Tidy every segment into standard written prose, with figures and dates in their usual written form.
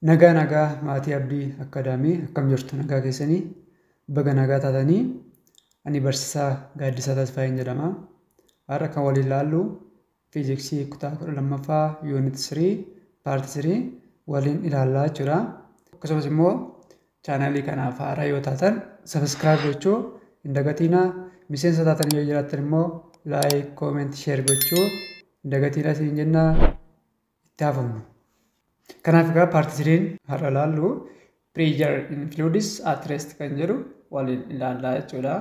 Nagaa maatii abdii akkaadaamii akkam jirtu nagaa keessanii baga nagaa taatanii ani barsiisaa Gaaddisaa Tasfaayeen jedhama. Har'a kan waliin ilaallu fiiziksii kutaa 12ffaa yuunit 3 paartii 3 waliin ilaallaa jechuudha. Akkasumas immoo chaanaalii kanaaf haaraa yoo taatan sabiskiraayib gochuu hin dagatinaa. Miseensa taatan yoo jiraattan immoo laayik, kooment, sheer gochuu hin dagatinaa siin jenna. Itti hafamu. Kanaaf egaa paartii 3 har'a ilaallu pressure in fluids at rest kan jedhu waliin ilaallaa jechuudha.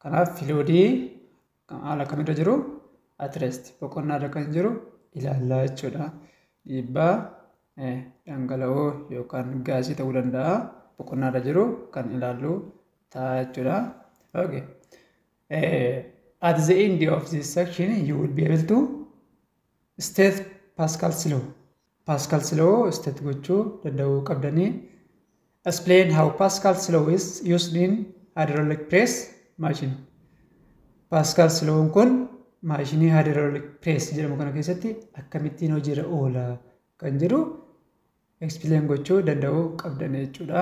Kanaaf fluidii haala kamirra jiru at rest boqonnaarra kan jiru ilaallaa jechuudha. Dhiibbaa dhangala'oo yookaan gaasii ta'uu danda'a boqonnaarra jiru kan ilaallu ta'a jechuudha. Okay. At the end of this section you will be able to state Pascal's law. Pascal's law state gochuu danda'uu qabdanii. Explain how Pascal's law is used in hydraulic press machine. Pascal's law kun maashinii hydraulic press jedhamu kana keessatti akkamittiin hojiirra oola kan jedhu explain gochuu danda'uu qabdanii jechuudha.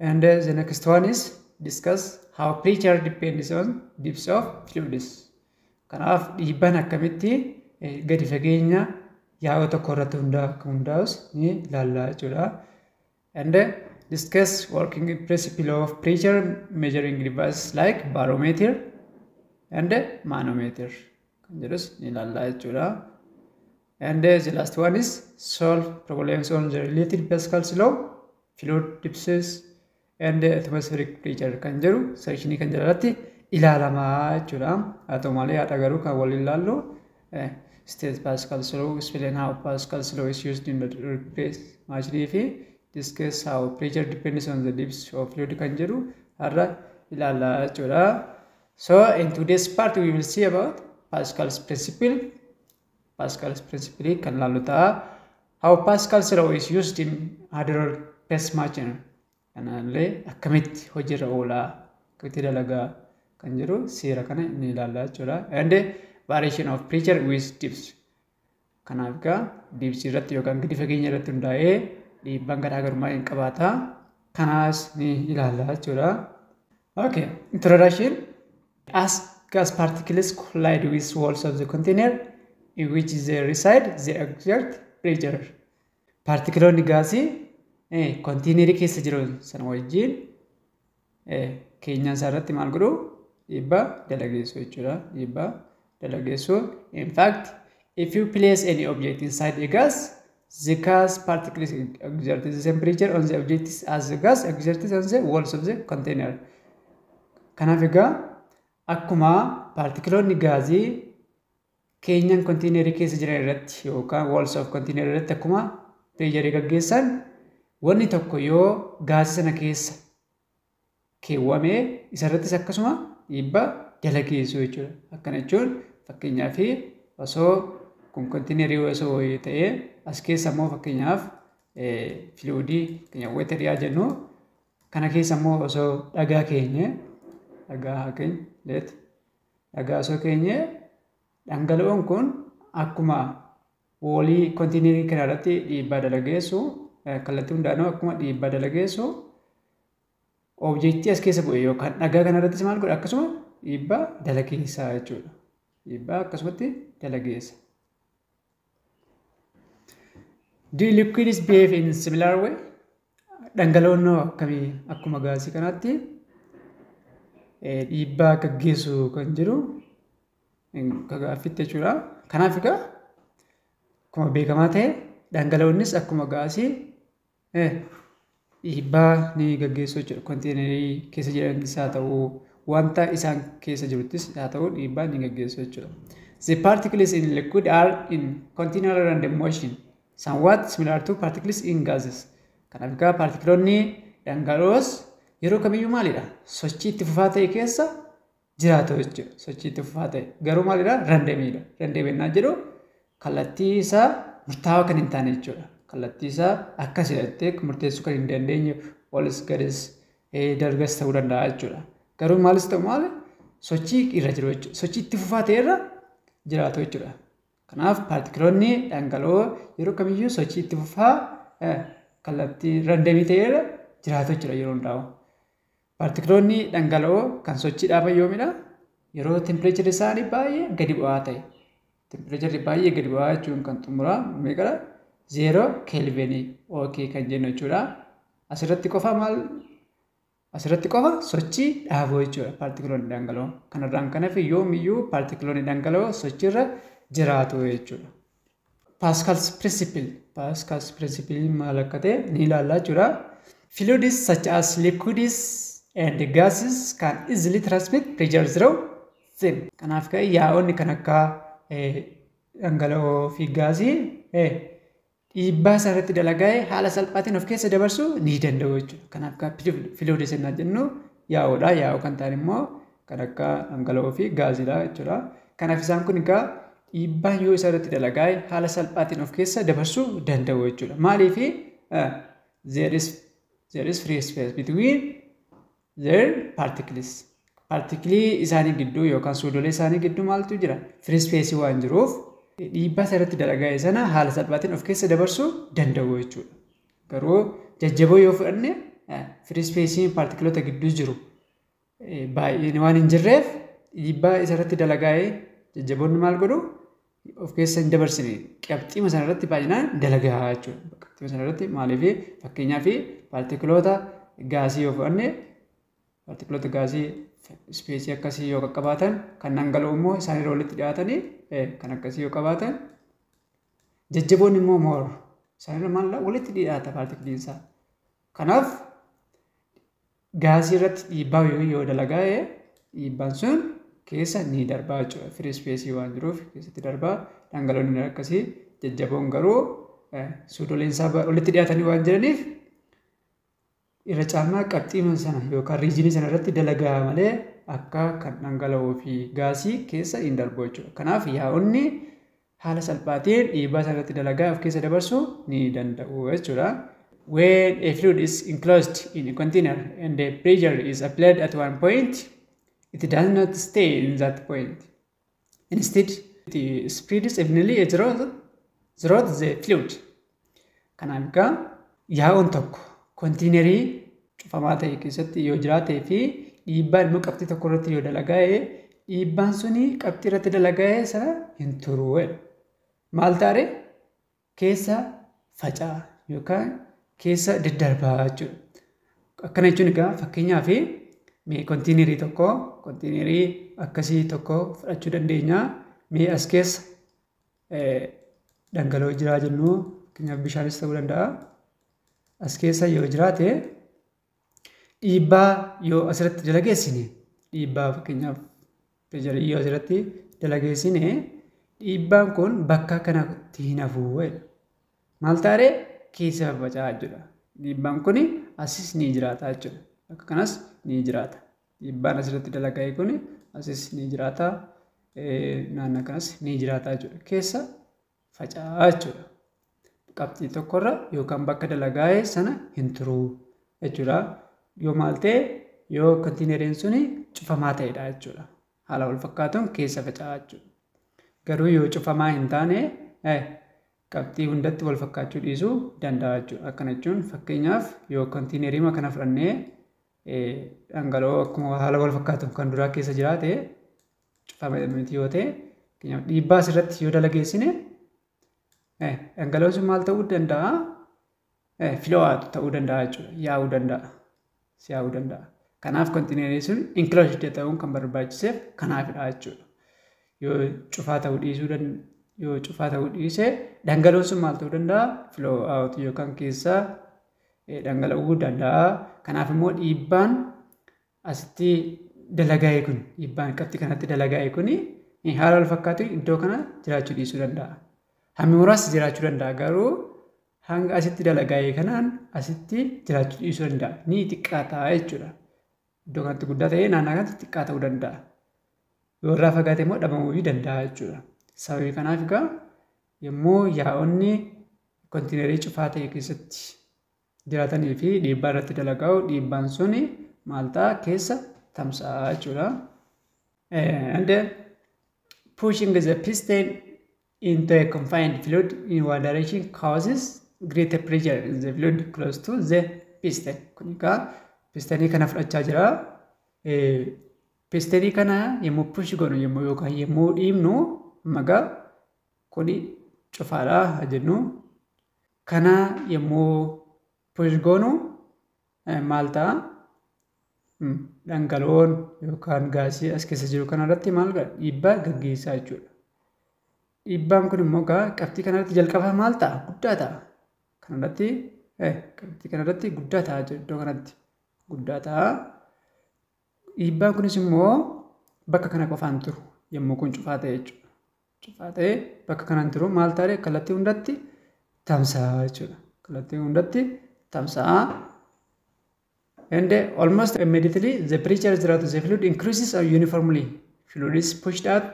And the next one is discuss how pressure depends on depth of fluids. Kanaaf dhiibbaan akkamitti gadi fageenya yaa'oo tokko irratti hundaa'us ni ilaallaa jechuudha. And discuss working principle of pressure measuring devices like barometer and manometer kan jedhus ni ilaallaa jechuudha. And the last one is solve problems on the related Pascal's law, fluid depths and atmospheric pressure kan jedhu sectionii kan jalatti ilaalamaa jechuudha. Haa ta'u malee haadha garuu kan waliin ilaallu state Pascal's law, explain how Pascal's law is used in the press machine fi discuss how pressure depends on the depth of fluid kan jedhu har'a ilaallaa jechuudha. So in today's part we will see about Pascal's principle. Pascal's principle kan ilaallu ta'a. How Pascal's law is used in hydraulic press machine. Kanallee akkamitti hojiirra oolaa akkamitti dalagaa kan jedhu seera kana ni ilaallaa jechuudha. And variation of pressure with depth. Kanaaf egaa depth irratti yookaan gadi fageenya irratti hundaa'ee dhiibbaan garaagarummaa hin qabaata. Kanaas ni ilaallaa jechuudha. Okay, introduction. As gas particles collide with walls of the container in which they reside, they exert pressure. Partikiloonni gaasii konteenerii keessa jiran sana wajjin keenyan isaa irratti maal godhu dhiibbaa dalageessu jechuudha. Dhiibbaa dalageessu. In fact, if you place any object inside a gas, the gas particles exert the same pressure on the object as the gas exerts on the walls of the container. Kanaaf egaa akkuma partikiloonni gaazii keenyan konteenerii keessa jiran irratti yookaan walls of container irratti akkuma pressure gaggeessan wanni tokko yoo gaasii sana keessa keewwamee isarrattis akkasuma dhiibbaa dalageessu jechuudha. Akkana jechuun fakkeenyaaf osoo kun konteenerii osoo ta'ee as keessa immoo fakkeenyaaf fluidii keenya weeteriyaa jennu kana keessa immoo osoo dhagaa keenya osoo keenya dhangala'oon kun akkuma woolii konteenerii kana irratti dhiibbaa dalageessu kallattii hundaanuu akkuma dhiibbaa dalageessu objektii as keessa bu'e yookaan dhagaa kana irrattis maal godha akkasuma dhiibbaa dalageessaa jechuudha. Dhiibbaa akkasumatti dalageessa. Do liquids behave in similar way? Dhangala'oon akkamii akkuma gaasii kanaatti dhiibbaa gaggeessu kan jiru gaaffitti jechuudha. Kanaaf egaa akkuma beekamaa ta'e dhangala'oonnis akkuma gaasii dhiibbaa ni gaggeessu jechuudha. Konteenerii keessa jiranis haa ta'u wanta isaan keessa jiruttis haa ta'u dhiibbaa ni gaggeessu jechuudha. The particles in liquid are in continual random motion, somewhat similar to particles in gases. Kanaaf egaa partikiloonni dhangala'oos yeroo kamiyyuu maalidha? Sochii itti fufaa ta'e keessa jiraatu jechuudha. Sochii itti fufaa ta'e garuu maalidha? Randeemiidha. Randeemennaa jedhu kallattii isaa murtaawaa kan hin taane jechuudha. Kallattii isaa akkasii jettee murteessuu kan hin dandeenye olis gadis dargas ta'uu danda'a jechuudha. Garuu maalis ta'u maali? Sochii irra jiru jechuudha. Sochii itti fufaa ta'e irra jiraatu jechuudha. Kanaaf partikiloonni dhangala'oo yeroo kamiyyuu sochii itti fufaa kallattii randomii ta'eera jiraatu jira yeroo hundaa'u. Paartikiloonni dhangala'oo kan sochii dhaaban yoomidha yeroo tempireechari isaanii baay'ee gadi bu'aa ta'e. Tempireechari baay'ee gadi bu'aa jechuun kan xumuraa meeqadha? 0 keelvinii okay kan jennu jechuudha. Asirratti qofa sochii dhaabuu jechuudha paartikiloonni dhangala'oo. Kanarraan kan hafe yoomiyyuu paartikiloonni dhangala'oo sochiirra jiraatu jechuudha. Pascal's principle maal akka ta'e ni ilaallaa jechuudha. Fluids such as liquids and gases can easily transmit pressure through them. Kanaaf ka'e yaa'onni kan akka dhangala'oo fi gaasii dhiibbaa isaarratti dalagaa'ee haala salphaatiin of keessa dabarsuu ni danda'u jechuudha. Kanaaf fluids jennaa jennu yaa'oodha. Yaa'oo kan ta'an immoo kan akka dhangala'oo fi gaasiidha jechuudha. Kanaaf isaan kun egaa dhiibbaan yoo isaarratti dalagaa'ee haala salphaatiin of keessa dabarsuu danda'u jechuudha. Maaliif there is free space between their particles. Partikilii isaanii gidduu yookaan suudolee isaanii gidduu maaltu jira? Free space waan jiruuf dhiibbaa isaarratti dalagaa'e sana haala salphaatiin of keessa dabarsuu danda'u jechuudha. Garuu jajjaboo yoo fudhanne free space partikiloota gidduu jiru baay'een waan hin jirreef dhiibbaa isarratti dalagaa'e jajjaboonni maal godhu? Of keessa hin dabarsine qabxiima sanarratti baay'inaan dalagaa jechuudha. Qabxiima sanarratti maaliif fakkeenyaaf partikiloota gaasii yoo fudhanne partikiloota gaasii ispeesii akkasii yoo qabaatan kan dhangala'oo immoo isaanirra walitti dhiyaatanii kan akkasii yoo qabaatan jajjaboonni immoo moor isaanirra maal walitti dhiyaata partikiliinsaa. Kanaaf gaasii irratti dhiibbaa yoo dalagaa'e dhiibbaan sun keessa ni darbaa jechuudha. Free space waan jiruuf keessatti darbaa. Dhangala'oonni akkasii jajjaboon garuu suudoleen isaa walitti dhiyaatanii waan jiraniif irra caalmaa qabxiima sana yookaan riijinii sana irratti dalagaa malee akka kan dhangala'oo fi gaasii keessa hin darbu jechuudha. Kanaaf yaa'onni haala salphaatiin dhiibbaa sana irratti dalagaa of keessa dabarsuu ni danda'u jechuudha. When a fluid is enclosed in a container and the pressure is applied at one point, it does not stay in that point. Instead, it spreads evenly throughout the fluid. Kanaaf egaa yaa'oon tokko kontiinerii cufamaa ta'e keessatti yoo jiraatee fi dhiibbaan immoo qabxii tokko irratti yoo dalagaa'e dhiibbaan suni qabxii irratti dalagaa'e sana hin turu. Maal taare keessa faca'a yookaan keessa daddarbaa jechuudha. Akkana jechuun egaa fakkeenyaaf mee kontiinerii akkasii tokko fudhachuu dandeenya. Mee as keessa dhangala'oo jiraa jennu fakkeenyaaf bishaanis ta'uu danda'a. As keessa yoo jiraate dhiibbaa yoo asirratti dalageessine dhiibbaa fakkeenyaaf pireesharii yoo asirratti dalageessine dhiibbaan kun bakka kanatti hin hafu. Maal taare keessa faca'aa jechuudha. Dhiibbaan kun asis ni jiraata jechuudha. Akka kanas ni jiraata. Dhiibbaan asirratti dalagaa'e kun asis ni jiraata. Naannoo kanas ni jiraata jechuudha. Keessa faca'aa jechuudha. Qabxii tokkorra yookaan bakka dalagaa'e sana hin turu jechuudha. Yoo maal ta'e yoo kontiineriin suni cufamaa ta'edha jechuudha. Haala wal fakkaatuun keessa faca'aa jechuudha. Garuu yoo cufamaa hin taane qabxii hundatti wal fakkaachuu dhiisuu danda'a jechuudha. Akkana jechuun fakkeenyaaf yoo kontiinerii kana fudhannee dhangala'oo akkuma haala wal fakkaatuun kan duraa keessa jiraate cufamaa miti yoo ta'e dhiibbaa asirratti yoo dalageessine dhangala'oon sun maal ta'uu danda'a? Filoo'aatu ta'uu danda'a jechuudha. Yaa'uu danda'a. Kanaaf kontiinerii sun inkloosd ta'uun kan barbaachiseef kanaafidha jechuudha. Yoo cufaa ta'uu dhiise dhangala'oon sun maal ta'uu danda'a? Filoo'aatu yookaan keessaa dhangala'uu danda'a. Kanaaf immoo dhiibbaan asitti dalagaa'e kun dhiibbaan qabxii kanatti dalagaa'e kun haala wal fakkaatu iddoo kana jiraachuu dhiisuu danda'a. Hammi muraasa jiraachuu danda'a garuu hanga asitti dalagaa'e kanaan asitti jiraachuu dhiisuu danda'a. Ni xiqqaata jechuudha. Iddoo kanatti guddaa ta'ee naannoo kanatti xiqqaa ta'uu danda'a. Yoo irraa fagaate immoo dhabamuu danda'a jechuudha. Sababii kanaaf egaa yommuu yaa'onni kontiinerii cufaa ta'e keessatti jiraatanii fi dhiibbaa irratti dalagaa'u dhiibbaan suni maal ta'a keessa tamsa'a jechuudha. And pushing the piston into a confined fluid in one direction causes greater pressure in the fluid close to the piston. Kun egaa pistonii kana fudhachaa jira. Pistonii kana yommuu push goonu yookaan yommuu dhiibnu magaa kuni cufaadha jennu. Kana yommuu push goonu maal ta'a? Dhangala'oon yookaan gaasii as keessa jiru kanarratti maal dhiibbaa gaggeessaa jechuudha. Dhiibbaan kun immoo qabxii kanarratti jalqaba maal ta'a? Guddaa ta'a. Kanarratti qabxii kanarratti guddaa ta'a iddoo kanatti guddaa ta'a. Dhiibbaan kunis immoo bakka kana qofaan turu yommuu kun cufaa ta'e jechuudha. Cufaa ta'e bakka kanaan turu maal ta'a? Kallattii hundatti tamsa'a jechuudha. Kallattii hundatti tamsa'a. And almost immediately the pressure throughout the fluid increases uniformly. Fluid is pushed out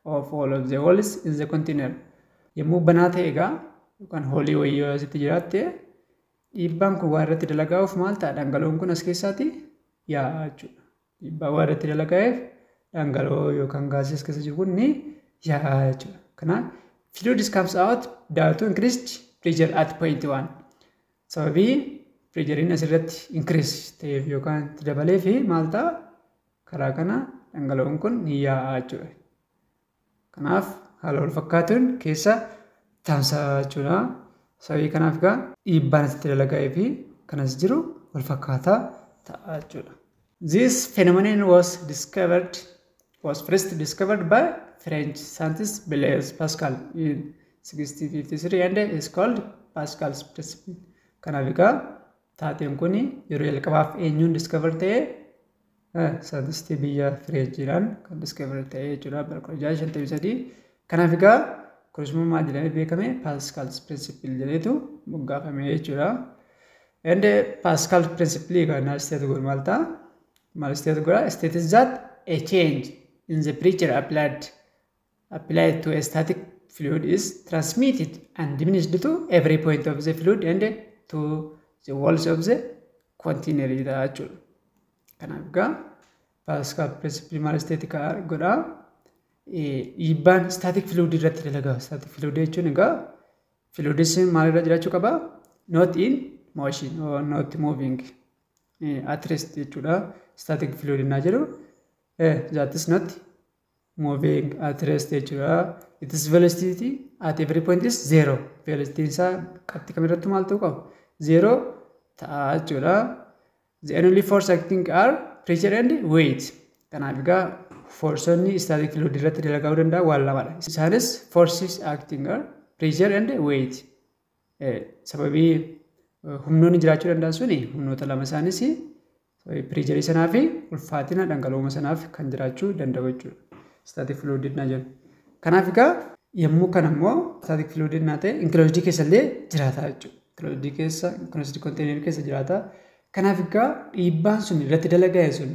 of all of the holes in the container. Yommuu banaa ta'e egaa yookaan hoolii wayii asitti jiraatte dhiibbaan kun waan irratti dalagaa'uuf maal ta'a? Dhangala'oon kun as keessaati yaa'a jechuudha. Dhiibbaa waan irratti dalagaa'eef dhangala'oo yookaan gaasii as keessa jiru kun ni yaa'a jechuudha. Kanaaf fluid comes out due to increased pressure at point 1. Sababii pressuriin asirratti increase ta'eef yookaan itti dabalee fi maal ta'a? Karaa kana dhangala'oon kun ni yaa'a jechuudha. Kanaaf haala wal fakkaatuun keessa tamsa'a jechuudha. Sababii kanaaf egaa dhiibbaan asitti dalagaa'ee fi kanas jiru wal fakkaataa ta'a jechuudha. This phenomenon was first discovered by French scientist Blaise Pascal in 1653 and is called Pascal's principle. Kanaaf egaa taateen kun yeroo jalqabaaf eenyuun discover ta'e saayinsistii biyya Fireejiidhaan kan discover ta'e jechuudha bara 1653. Kanaaf egaa kunis immoo maal jedhamee beekame? Pascal's principle jedheetu moggaafame jechuudha. And Pascal's principle egaa maal isteetu godhu maal ta'a? Maal isteetu godha? States that a change in the pressure applied to a static fluid is transmitted and diminished to every point of the fluid and to the walls of the container jechuudha. Kanaaf egaa Pascal principle maal isteetu godha? Dhiibbaan static fluid irratti dalagaa. Static fluid jechuun egaa fluidis maalirra jiraachuu qaba? Not in motion or not moving at rest jechuudha. Static fluid innaa jedhu that is not moving at rest jechuudha. Its velocity at every point is 0. Velocity isaa qabxii kamirratti maal ta'uu qabu? 0 ta'a jechuudha. The only force acting are pressure and weight. Kanaaf egaa forceonni static fluid irratti dalaguu danda'a waan lamadha. Isaanis forces acting are pressure and weight. Sababii humnoonni jiraachuu danda'an suni humnoota lama isaanis pressure sanaa fi ulfaatina dhangala'ooma sanaaf kan jiraachuu danda'u jechuudha. Static fluid innaa jedhu. Kanaaf egaa yommuu kana immoo static fluid innaa ta'e enclosed keessa illee jiraata jechuudha. Enclosed keessa enclosed container keessa jiraata. Kanaaf egaa dhiibbaan sun irratti dalagaa'e sun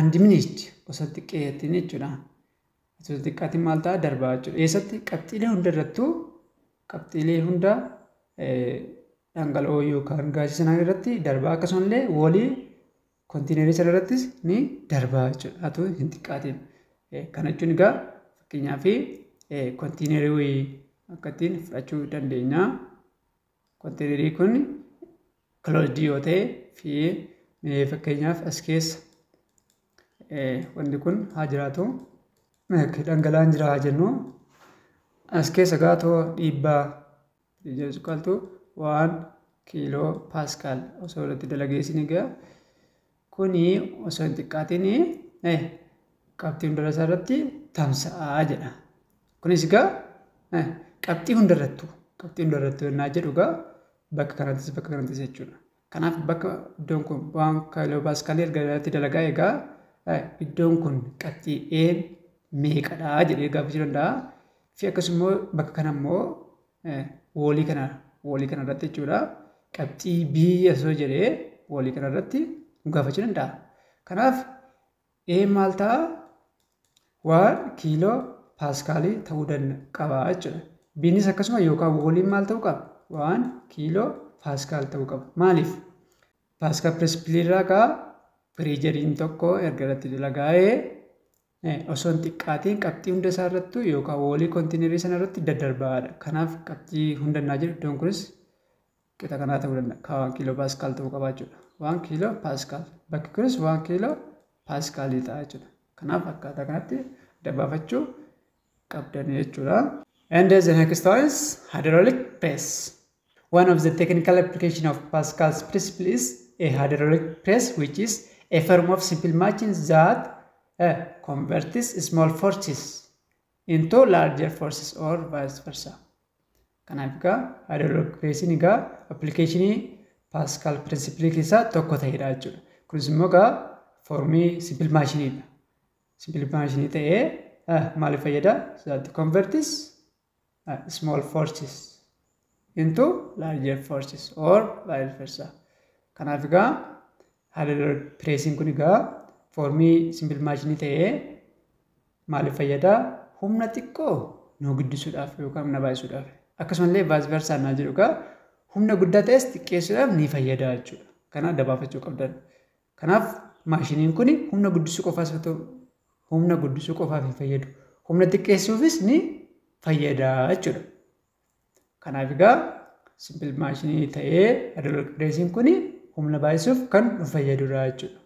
undiminished osoo xiqqeetiin jechuudha. Osoo xiqqaatiin maal ta'a? Darbaa jechuudha. Eessatti? Qabxiilee hunda irrattuu qabxiilee hunda dhangala'oo yookaan gaasii sanaa irratti darbaa akkasumallee walii kontiinerii sana irrattis ni darbaa jechuudha. Haa ta'u hin xiqqaatiin. Kana jechuun egaa fakkeenyaaf kontiinerii akka ittiin fudhachuu dandeenya. Kontiinerii kun closed yoo ta'e fi fakkeenyaaf as keessa wanti kun haa jiraatu dhangala'aan jira haa jennu. As keessa gaatoo dhiibbaa jechuudha 1 kiiloo paaskaal osoo irratti dalageessin egaa kuni osoo hin xiqqaatiin qabxii hundarraa irratti tamsa'aa jedha. Kunis egaa qabxii hundarrattu yennaa jedhu egaa bakka kanattis jechuudha. Kanaaf bakka iddoon kun 1 kiiloo paaskaalii erga irratti dalagaa egaa iddoon kun qabxii meeqadhaa jedhee gaafachuu danda'a. Fi akkasumas bakka kana immoo woolii kana irratti jechuudha. Qabxii biyya osoo jedhee woolii kana irratti gaafachuu danda'a. Kanaaf maal ta'a? 1 kiiloo paaskaalii ta'uu qaba jechuudha. Biinis akkasuma yookaan wooliin maal ta'uu qaba? 1 kiiloo paaskaal ta'uu qaba. Maaliif? Paaskaal pirinsipiliirraa kaa pireejeriin tokko erga irratti dalagaa'ee osoo hin xiqqaatiin qabxii hunda isaa irrattu yookaan woolii kontiinerii sana irratti daddarbaadha. Kanaaf qabxii hundannaa jedhu iddoon kunis qixa kanaa ta'uu danda'a. Ka 1 kiiloo paaskaal ta'uu qaba jechuudha. 1 kiiloo paaskaal. Bakki kunis 1 kiiloo paaskaalii ta'a jechuudha. Kanaaf akkaataa kanatti dabaafachuu qabdan jechuudha. And the next one is hydraulic press. One of the technical application of Pascal's principle is a hydraulic press, which is a form of simple machine that converts small forces into larger forces or vice versa. Kanaaf egaa hydraulic pressing egaa applicationii Pascal principle keessaa tokko ta'edha jechuudha. Kunis immoo egaa formii simple machineedha. Simple machine ta'ee maaliif fayyada? That converts small forces into larger forces or vice versa. Kanaaf egaa hydraulic pressing kun egaa formii simple machine ta'ee maaliif fayyada? Humna xiqqoo nu guddisuudhaaf yookaan humna baay'isuudhaaf. Akkasumallee vice versa naa jedhu egaa humna guddaa ta'es xiqqeessuudhaaf ni fayyada jechuudha. Kana dabaafachuu qabdan. Kanaaf maashiniin kun humna guddisuu qofaas humna guddisuu qofaaf hin fayyadu. Humna xiqqeessuufis ni fayyada jechuudha. Kanaaf egaa simple maashinii ta'ee hydraulic pressing kun humna baay'isuuf kan nu fayyadudha jechuudha.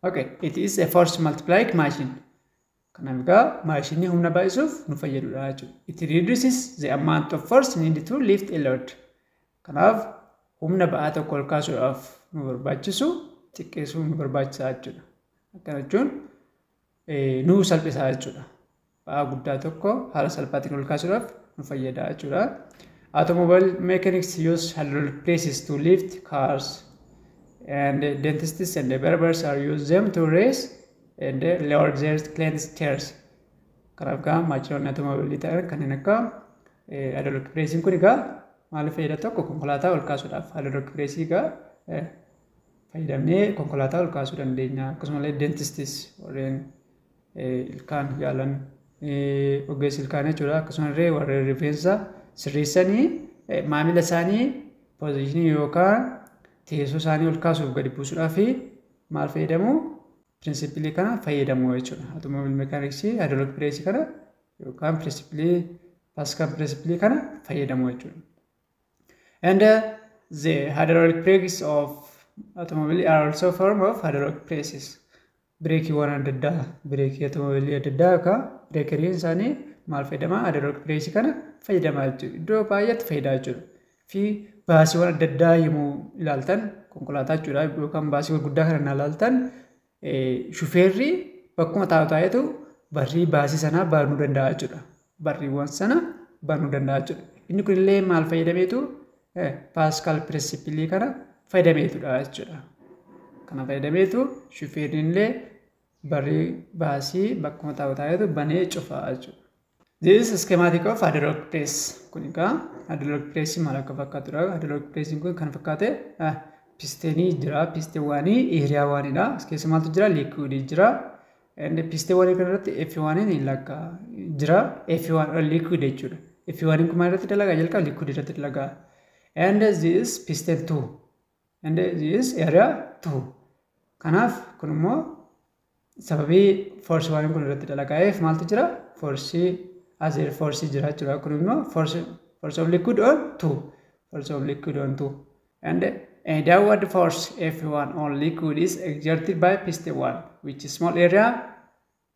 Okay, it is a force multiplying machine. Kanaaf egaa maashinii humna baay'isuuf nu fayyadudha jechuudha. It reduces the amount of force needed to lift a load. Kanaaf humna ba'aa tokko ol kaasuudhaaf nu barbaachisu xiqqeessuu nu barbaachisa jechuudha. Akkana jechuun nu salphisaa jechuudha. Ba'aa guddaa tokko haala salphaatiin ol kaasuudhaaf nu fayyada jechuudha. Automobile mechanics use hydraulic presses to lift cars, and dentists and barbers are use them to raise and lower their clean stairs. Kanaaf egaa maashinoonni automobile ta'an kanneen akka hydraulic pressing kun egaa maaliif fayyada? Tokko konkolaataa ol kaasuudhaaf hydraulic pressing egaa fayyadamnee konkolaataa ol kaasuu dandeenya. Akkasumallee dentists warreen ilkaan yaalan ogeessi ilkaan jechuudha. Akkasumallee warreen rifeensa sirreessanii maamila isaanii positionii yookaan teessoo isaanii ol kaasuuf gadi buusuudhaaf maal fayyadamu? Principle kana fayyadamu jechuudha. Automobile mechanics hydraulic press kana yookaan principle Pascal principle kana fayyadamu jechuudha. And the hydraulic brakes of automobile are also a form of hydraulic presses. Breekiiwwan adda addaa breekii automobile adda addaa yookaan breekeriin isaanii maal fayyadama? Hydraulic press kana fayyadamaa jechuudha. Iddoo baay'eetti fayyadaa jechuudha. Fi baasiiwwan adda addaa yommuu ilaaltan konkolaataa jechuudha yookaan baasii guddaa kana ilaaltan shufeerri bakkuma taa'etu barrii baasii sanaa baanuu danda'a jechuudha. Barriiwwan sana baanuu danda'a jechuudha. Inni kunillee maal fayyadameetu? Pascal principle kana fayyadameetudha jechuudha. Kana fayyadameetu shufeerriinillee barrii baasii bakkuma taa'etu banee cufaa jechuudha. This is schematic of hydraulic press. Kun egaa hydraulic press maal akka fakkaatudha? Hydraulic pressing kun kan fakkaate pisteenii jira. Pisteewwanii eeriyaawwanidha. As keessa maaltu jira? Liquidii jira. And pisteewwanii kanarratti F1 ni lakka jira. F1 liquid jechuudha. F1 kun maal irratti dalagaa? Jalqaba liquid irratti dalagaa. And this piston 2. And this area 2. Kanaaf kun immoo sababii force waan kun irratti dalagaa'eef maaltu jira? Force as a force jira jechuudha. Kun immoo force of liquid on 2. Force of liquid on 2. And a downward force F1 on liquid is exerted by piston 1, which is small area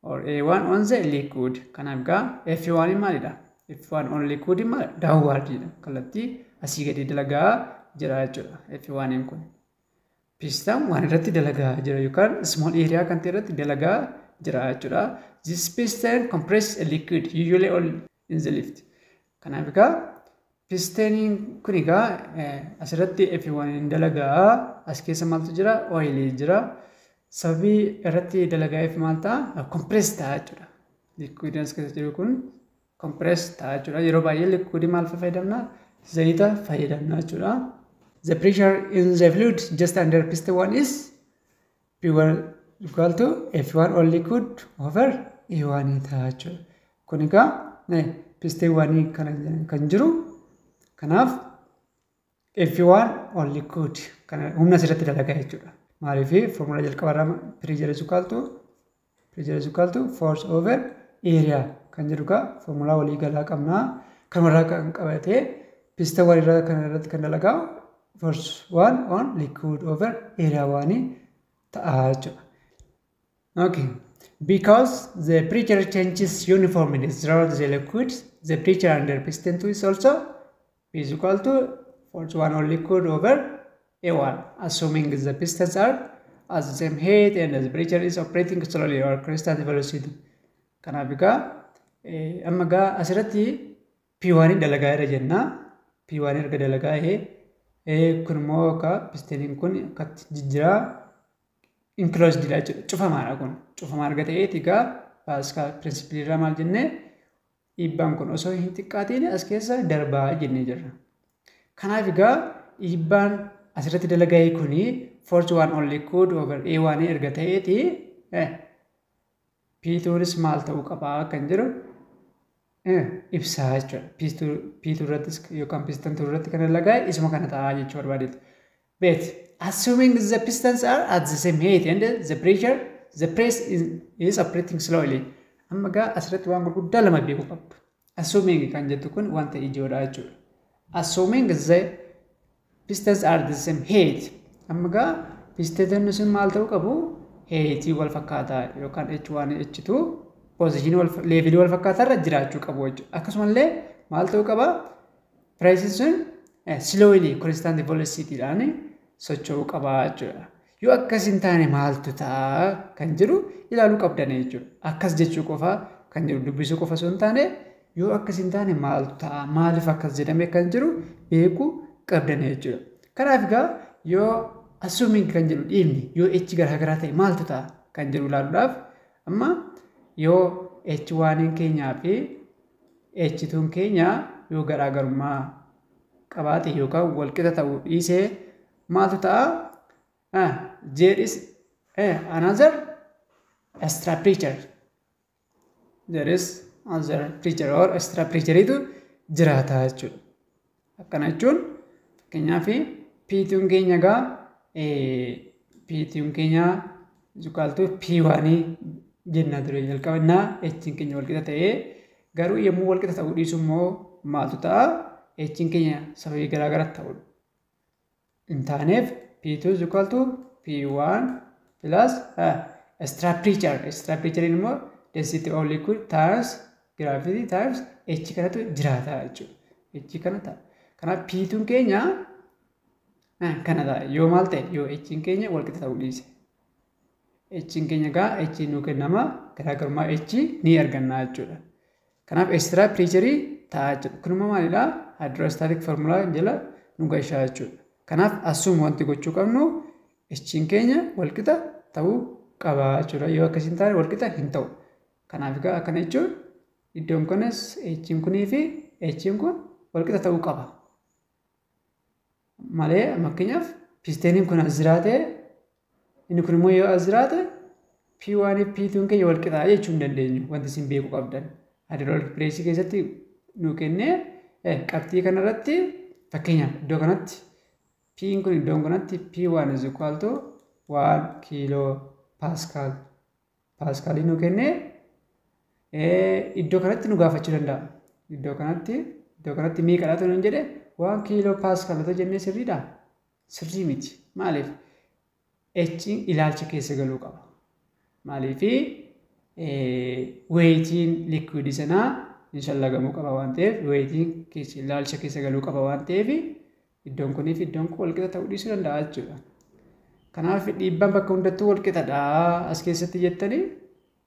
or A1 on the liquid. Kanaaf egaa F1 maalidha? F1 on liquid maal? Downward jedha. Kallattii asii gadi dalagaa jira jechuudha. F1 kun piston 1 irratti dalagaa jira yookaan small area kan ta'e irratti dalagaa jira jechuudha. This piston compresses a liquid usually in the lift. Kanaaf egaa pistoniin kun egaa asirratti F1 dalagaa as keessa maaltu jira? Oil jira. Sababii irratti dalagaa'eef maal ta'a? Compress ta'a jechuudha. Liquid as keessa jiru kun compress ta'a jechuudha. Yeroo baay'ee liquid maal fayyadamna? Zayita fayyadamna jechuudha. The pressure in the fluid just under piston 1 is equal to F1 on liquid over A1 ta'a jechuudha. Kun egaa piston 1 kan jiru kanaaf F1 on liquid kana humna asirratti dalagaa jechuudha. Maaliif formula jalqabarraa pressure is equal to force over area kan jedhu kaa formula walii galaa qabnaa. Kanarraa kan qabatee pista walirraa kanarratti kan dalagaa force 1 on liquid over area 1 ta'a jechuudha. Okay. Because the pressure changes uniformly throughout the liquid, the pressure under piston 2 is also is equal to force 1 on liquid over A1, assuming the pistons are at the same height and the pressure is operating slowly or constant velocity. Kanaaf egaa amma egaa asirratti P1 dalagaa irra jenna. P1 erga dalagaa kun immoo akka pistoniin kun akkatti jijjiiraa enclosed dha jechuudha. Cufamaadha kun. Cufamaa erga ta'eeti egaa Pascal principle irraa maal jennee dhiibbaan kun osoo hin xiqqaatiin as keessa darbaa jennee jirra. Kanaaf egaa dhiibbaan asirratti dalagaa kuni force 1 on liquid over A1 erga ta'eeti P2nis maal ta'uu qabaa kan jiru ibsaa jechuudha. P2 irrattis yookaan piston 2 irratti kan dalagaa isuma kana ta'aa jechuu barbaadeetu. But assuming the pistons are at the same height and the press is operating slowly. Amma egaa asirratti waan gurguddaa lama beekuu qabdu. Assuming kan jettu kun wanta ijoodha jechuudha. Assuming the pistons are the same height. Amma egaa pistonni sun maal ta'uu qabu? Heightii wal fakkaataa yookaan H1 H2 position level wal fakkaataa irra jiraachuu qabu jechuudha. Akkasumallee maal ta'uu qaba? Pressin sun slowly constant velocity dhaan socho'uu qaba jechuudha. Yoo akkas hin taane maaltu ta'a kan jiru ilaaluu qabdan jechuudha. Akkas jechuu qofa kan jiru dubbisuu qofa osoo hin taane yoo akkas hin taane maaltu ta'a maaliif akkas jedhame kan jiru beekuu qabdan jechuudha. Kanaaf egaa yoo assuming kan jedhu dhiibni yoo H garaagaraa ta'e maaltu ta'a kan jiru ilaaluudhaaf amma yoo H1 keenyaa fi H2 keenya yoo garaagarummaa qabaate yookaan walqixa ta'uu dhiisee maaltu ta'a? There is another extra pressure. There is another pressure or extra pressure itu jiraata jechuudha. Akkana jechuun fakkeenyaaf P2 keenya egaa P2 keenya equal P1 jennaa ture jalqabannaa H keenya walqixa ta'ee garuu yommuu walqixa ta'uu dhiisu immoo maaltu ta'a? H keenya sababii garaagaraa ta'uu hin taaneef P2 is equal to P1 plus extra pressure. Extra pressure immoo density of liquid times gravity times H kanatu jiraata jechuudha. H kana ta'a. Kanaaf P2 keenya kana ta'a. Yoo maal ta'e yoo H keenya walqixa ta'uu dhiise. H keenya egaa H nuu kennama garaagarummaa H ni arganna jechuudha. Kanaaf extra pressure ta'a jechuudha. Kunimmoo maalidhaa? Hydrostatic formula jala nu gashaa jechuudha. Kanaaf assume wanti gochuu qabnu H keenya walqixa ta'uu qaba jechuudha. Yoo akkas hin taane walqixa hin ta'u. Kanaaf egaa akkana jechuun iddoon kunis H kunii fi H kun walqixa ta'uu qaba. Malee fakkeenyaaf pistoniin kun as jiraate inni kun immoo yoo as jiraate P1 fi P2 keenya walqixa jechuu hin dandeenyu wanti isin beekuu qabdan. Hydraulic press keessatti nu kennee qabxii kanarratti fakkeenyaaf iddoo kanatti P kun iddoo kanatti P1 is equal to 1 kilo Pascal. Pascalii nu kennee iddoo kanatti nu gaafachuu danda'a. Iddoo kanatti meeqadha ta'uu hin jedhe 1 kilo Pascal ta'uu jennee sirriidha. Sirrii miti. Maaliif? H ilaalcha keessa galuu qaba. Maaliif weightiin liquid sanaa hin shallagamuu qaba waan ta'eef weightiin ilaalcha keessa galuu qaba waan ta'eef iddoon kunii fi iddoon kun walqixa ta'uu dhiisuu danda'a jechuudha. Kanaaf dhiibbaan bakka hundattuu walqixadha as keessatti jettanii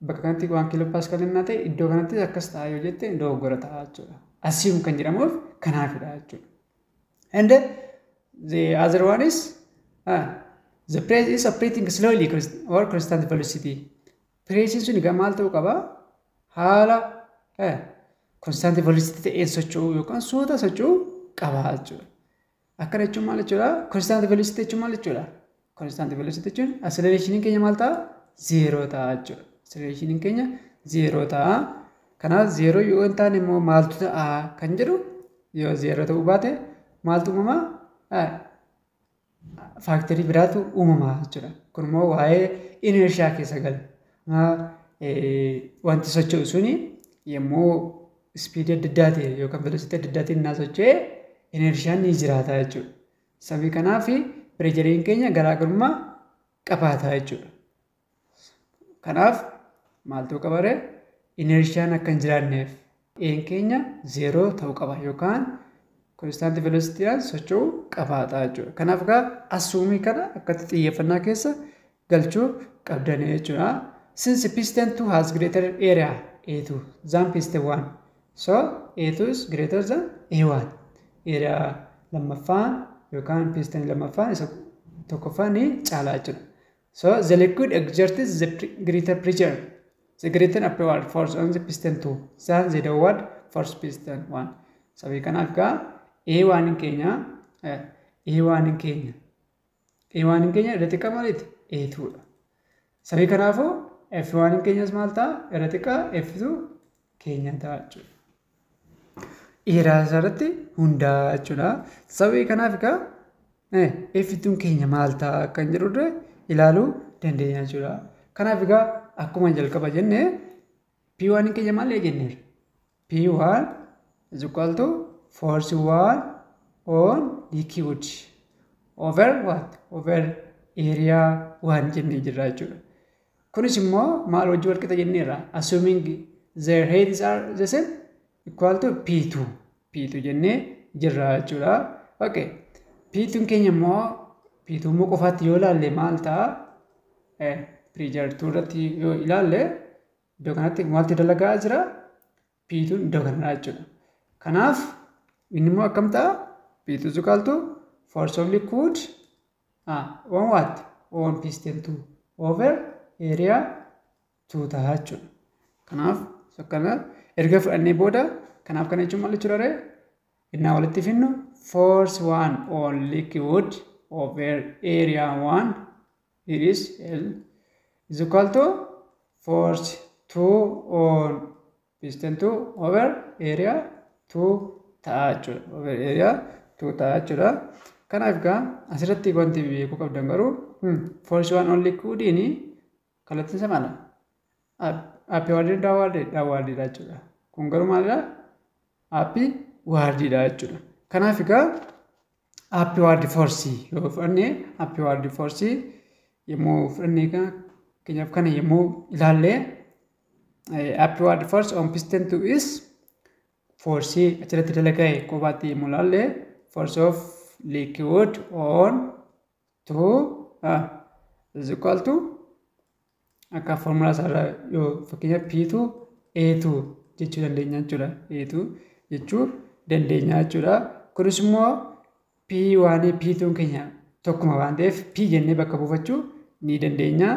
bakka kanatti 1 kilo Pascal innaa ta'e iddoo kanatti akkas ta'a yoo jette dogoggora ta'a jechuudha. Asiin kan jedhamuuf kanaafidha jechuudha. And the other one is the press is operating slowly or constant velocity. Pressin sun egaa maal ta'uu qaba? Haala constant velocity ta'een socho'uu yookaan suuta socho'uu qaba jechuudha. Akkana jechuun maal jechuudha? Constant velocity jechuun maal jechuudha? Constant velocity jechuun acceleration keenya maal ta'a? 0 ta'a jechuudha. Acceleration keenya 0 ta'a. Kanaaf 0 yoo hin taane immoo maaltu ta'a kan jedhu yoo 0 ta'uu baate maaltu uumama? Faaktarii biraatu uumama jechuudha. Kun immoo waa'ee inertia keessa gala. Wanti socho'u suni yommuu speed adda addaa ta'e yookaan velocity adda addaatiin naa socho'ee inershaan ni jiraata jechuudha. Sababii kanaaf pireeshariin keenya garaagarummaa qabaata jechuudha. Kanaaf maaltu qabare inershaan akka hin jiraanneef een keenya 0 ta'uu qaba yookaan constant velocity'aan socho'uu qabaata jechuudha. Kanaaf egaa assuumii kana akkatti xiyyeeffannaa keessa galchuu qabdanii jechuudha. Since piston 2 has greater area A2 than piston 1, so A2 is greater than A1. Area lammaffaan yookaan piston lammaffaan isa tokkoffaan ni caalaa jechuudha. So the liquid exerts the greater pressure, the greater upward force on the piston 2 than the downward force piston 1. Sababii kanaaf egaa A1 keenya irratti qamaaleeti A2 dha. Sababii kanaafuu F1 keenyas maal ta'a? Irratti F2 keenya ta'a jechuudha. Eeraa isaarratti hundaa jechuudha. Sababii kanaaf egaa F2 keenya maal ta'a kan jedhudha ilaaluu dandeenya jechuudha. Kanaaf egaa akkuma jalqaba jennee P1 keenya maal jenneerra? P1 is equal to force 1 on liquid over what? Over area 1 jennee jirra jechuudha. Kunis immoo maal wajjin wal qixa jenneerra? Assuming their heads are the same equal to P2. P2 jennee jirra jechuudha. Okay. P2 keenya immoo P2 immoo qofaatti yoo ilaalle maal ta'a? Pressure 2 irratti yoo ilaalle iddoo kanatti maaltu dalagaa jira? P2 iddoo kanaa jechuudha. Kanaaf inni immoo akkam ta'a? P2 is equal to force of liquid on what? On piston 2 over area 2 ta'a jechuudha. Kanaaf akkana erga fudhannee booda kanaaf kana jechuun maal jechuudha? Innaa walitti finnu force 1 on liquid over area 1 it is L is equal to force 2 on piston 2 over area 2 ta'a jechuudha. Over area 2 ta'a jechuudha. Kanaaf egaa asirratti wanti beekuu qabdan garuu force 1 on liquid inni kallattiin isaa maali? Upward downwardidha jechuudha. Kun garuu maalidha? Upwardidha jechuudha. Kanaaf egaa upward force yoo fudhanne upward force yommuu fudhannee keenyaaf kana yommuu ilaalle upward force on piston 2 is force achirratti dalaga'e qofaatti yommuu ilaalle force of liquid on 2 is equal to akka formula isaarraa yoo fakkeenyaaf P2 A2 jechuu dandeenya jechuudha. A2 jechuu dandeenya jechuudha. Kunis immoo P1 P2 keenya tokkuma waan ta'eef P jennee bakka buufachuu ni dandeenya.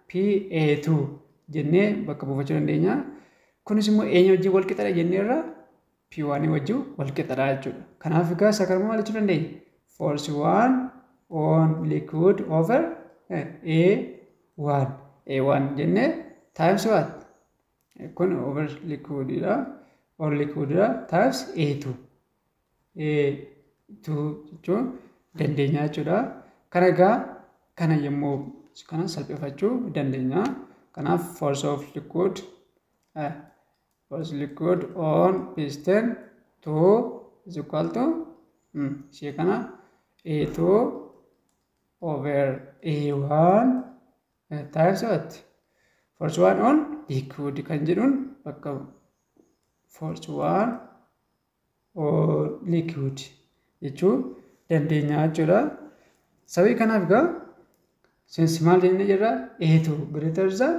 PA2 jennee bakka buufachuu dandeenya. Kunis immoo eenyu wajjin wal qixadha jenneerra P1 wajjin wal qixadha jechuudha. Kanaaf egaa isa kana maal jechuu dandeenya? Force 1 on liquid over A1. A1 jennee times what? Kun over liquididha. Or liquididha times A2. A2 jechuun dandeenya jechuudha. Kana egaa kana yommuu kana salphifachuu dandeenya. Kanaaf force of liquid on piston 2 is equal to ishee kana A2 over A1 times what? Force 1 on liquid kan jedhuun bakka force 1 on liquid jechuu dandeenya jechuudha. Sababii kanaaf egaa since maal jennee jirra? A2 greater than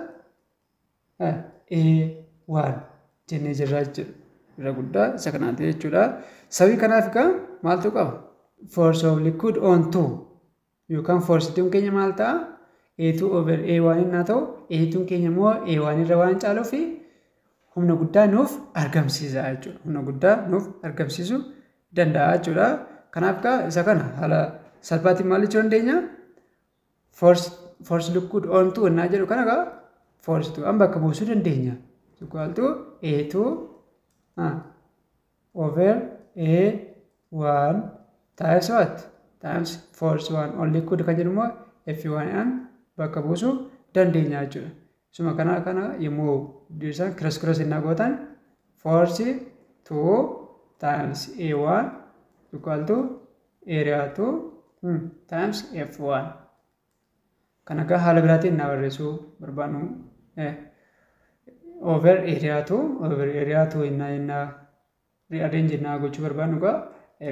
A1 jennee jirra jechuudha. Irra guddaa isa kanaati jechuudha. Sababii kanaaf egaa maaltu qaba? Force of liquid on 2 yookaan force 2 keenya maal ta'a? A2 over A1 innaa ta'u A2 keenya immoo A1 irra waan caaluuf humna guddaa nuuf argamsiisa jechuudha. Humna guddaa nuuf argamsiisuu danda'a jechuudha. Kanaaf egaa isa kana haala salphaatiin maal jechuu dandeenya? Force liquid on 2 innaa jedhu kana egaa force 2 an bakka buusuu dandeenya. Equal to A2 over A1 times what? Times force 1 on liquid kan jedhu immoo F1 an bakka buusuu dandeenya jechuudha. Suma kana yommuu dirsan cross innaa gootan force 2 times A1 equal to area 2 times F1. Kana egaa haala biraatiin na barreessuu barbaannu over area 2 inna rearrange innaa gochuu barbaannu egaa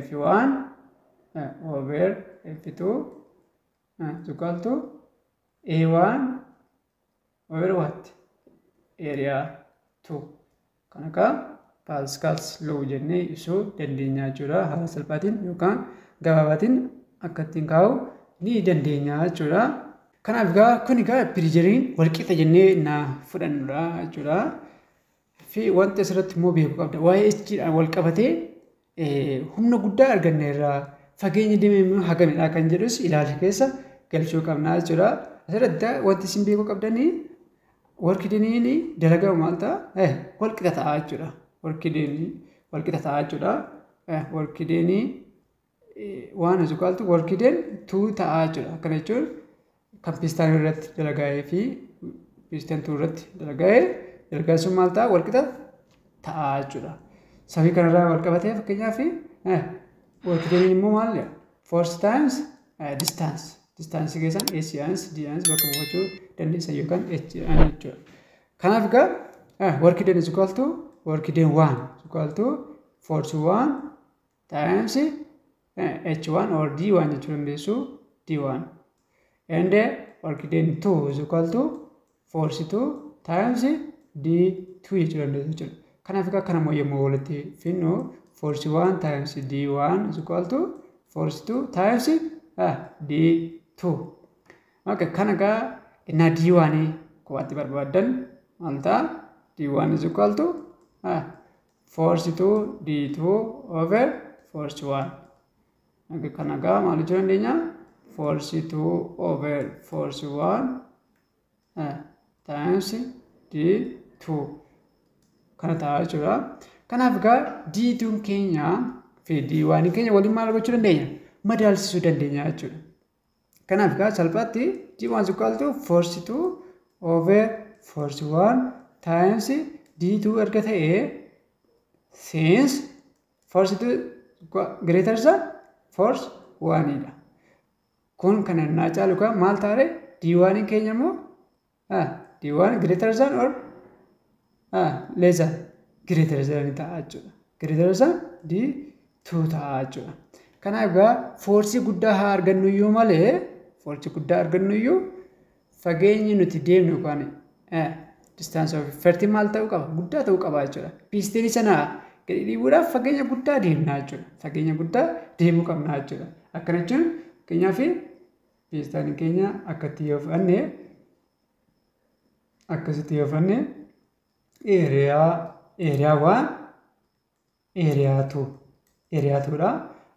F1 over F2 is equal to A1 over what? Area 2. Kana egaa Pascal's law jennee ibsuu dandeenya jechuudha. Haala salphaatiin yookaan gabaabaatiin akka ittiin kaa'u ni dandeenya jechuudha. Kanaaf egaa kun egaa pirijeriin walqixa jennee na fudhannudha jechuudha. Fi wanti asirratti immoo beekuu qabda. Waa'ee H wal qabatee humna guddaa arganne irraa fageenya deemee immoo hagamidha kan jedhus ilaalcha keessa galchuu qabna jechuudha. Asirratti wanti isin beekuu qabdanii workideniin dalagaa maal ta'a? Walqixa ta'a jechuudha. Workideniin walqixa ta'a jechuudha. Workideniin waan is equal to workiden 2 ta'a jechuudha. Akkana jechuun kan pistaan irratti dalagaa'ee fi pistaan 2 irratti dalagaa'ee dalagaan sun maal ta'a? Walqixa ta'a jechuudha. Sabii kanarraa wal qabatee fakkeenyaaf workideniin immoo maal? Force times distance. Distance keessan S ans D ans bakka buufachuu dandeessan yookaan H jechuudha. Kanaaf egaa workiden is equal to workiden 1 is equal to force 1 times H1 or D1 jechuu dandeessu D1. And workiden 2 is equal to force 2 times D2 jechuu dandeessu jechuudha. Kanaaf egaa kana yommuu walitti finnu force 1 times D1 is equal to force 2 times D2. Okay, kana egaa innaa D1 qofaatti barbaadan maal ta'a? D1 is equal to force 2 D2 over force 1. Okay, kana egaa maal jechuu dandeenya? Force 2 over force 1 times D2. Kana ta'a jechuudha. Kanaaf egaa D2 keenya fi D1 keenya waliin maal gochuu dandeenya? Madaalsisuu dandeenya jechuudha. Kanaaf egaa salphaatti D1 is equal to force 2 over force 1 times D2 erga ta'ee since force 2 greater than force 1 dha. Kun kan innaa caalu egaa maal ta'a? D1 keenya immoo D1 greater than or less than greater than ta'a jechuudha. Greater than D2 ta'a jechuudha. Kanaaf egaa force guddaa haa argannu iyyuu malee force guddaa argannu iyyuu fageenyi nuti deemnu yookaan distance of effort maal ta'uu qaba? Guddaa ta'uu qaba jechuudha. Pistiin sana gadi dhiibuudhaaf fageenya guddaa deemna jechuudha. Fageenya guddaa deemuu qabna jechuudha. Akkana jechuun fakkeenyaaf pistaan keenya akkatti yoo fudhanne akkasitti yoo fudhanne area 1 area 2 dha.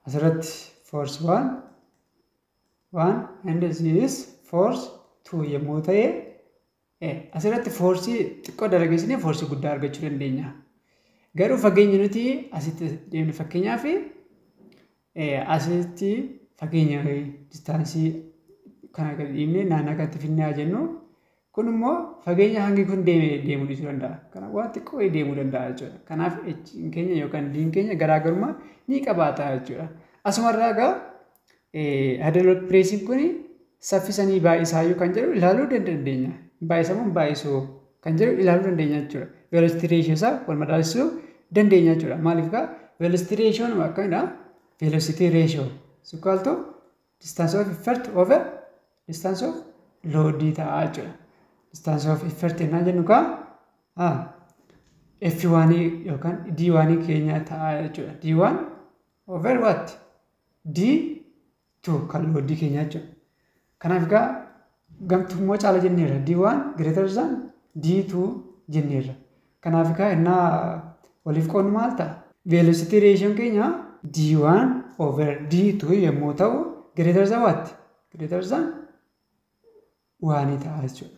Asirratti force 1 and this is force 2 yommuu ta'e asirratti force xiqqoo dalageessinee force guddaa argachuu dandeenya. Garuu fageenyi nuti asitti deemnu fakkeenyaaf asitti fageenya distaansii kana gadi dhiibnee naannoo kanatti finnee jennu kun immoo fageenya hangi kun deemuu dhiisuu danda'a. Kanaaf waan xiqqoo deemuu danda'a jechuudha. Kanaaf H keenya yookaan D keenya garaagarummaa ni qabaata jechuudha. Asumarraa egaa hydraulic pressing kun saffisanii baay'isaa kan jedhu ilaaluu dandeenya. Baay'isamuun baay'isuu kan jedhu ilaaluu dandeenya jechuudha. Velocity ratio isaa wal madaalsisuu dandeenya jechuudha. Maaliif egaa velocity ratio akkamidha? Velocity ratio is equal to distance of effort over distance of load ta'a jechuudha. Distance of effort ennaa jennu egaa F1 yookaan D1 keenya ta'a jechuudha. D1 over what? D2 kan load keenya jechuudha. Kanaaf egaa gamtummoo caala jenneerra. D1 greater than D2 jenneerra. Kanaaf egaa innaa waliif qoodnu maal ta'a? Velocity ratio keenya D1 over D2 yommuu ta'u greater than what? Greater than 1 ta'a jechuudha.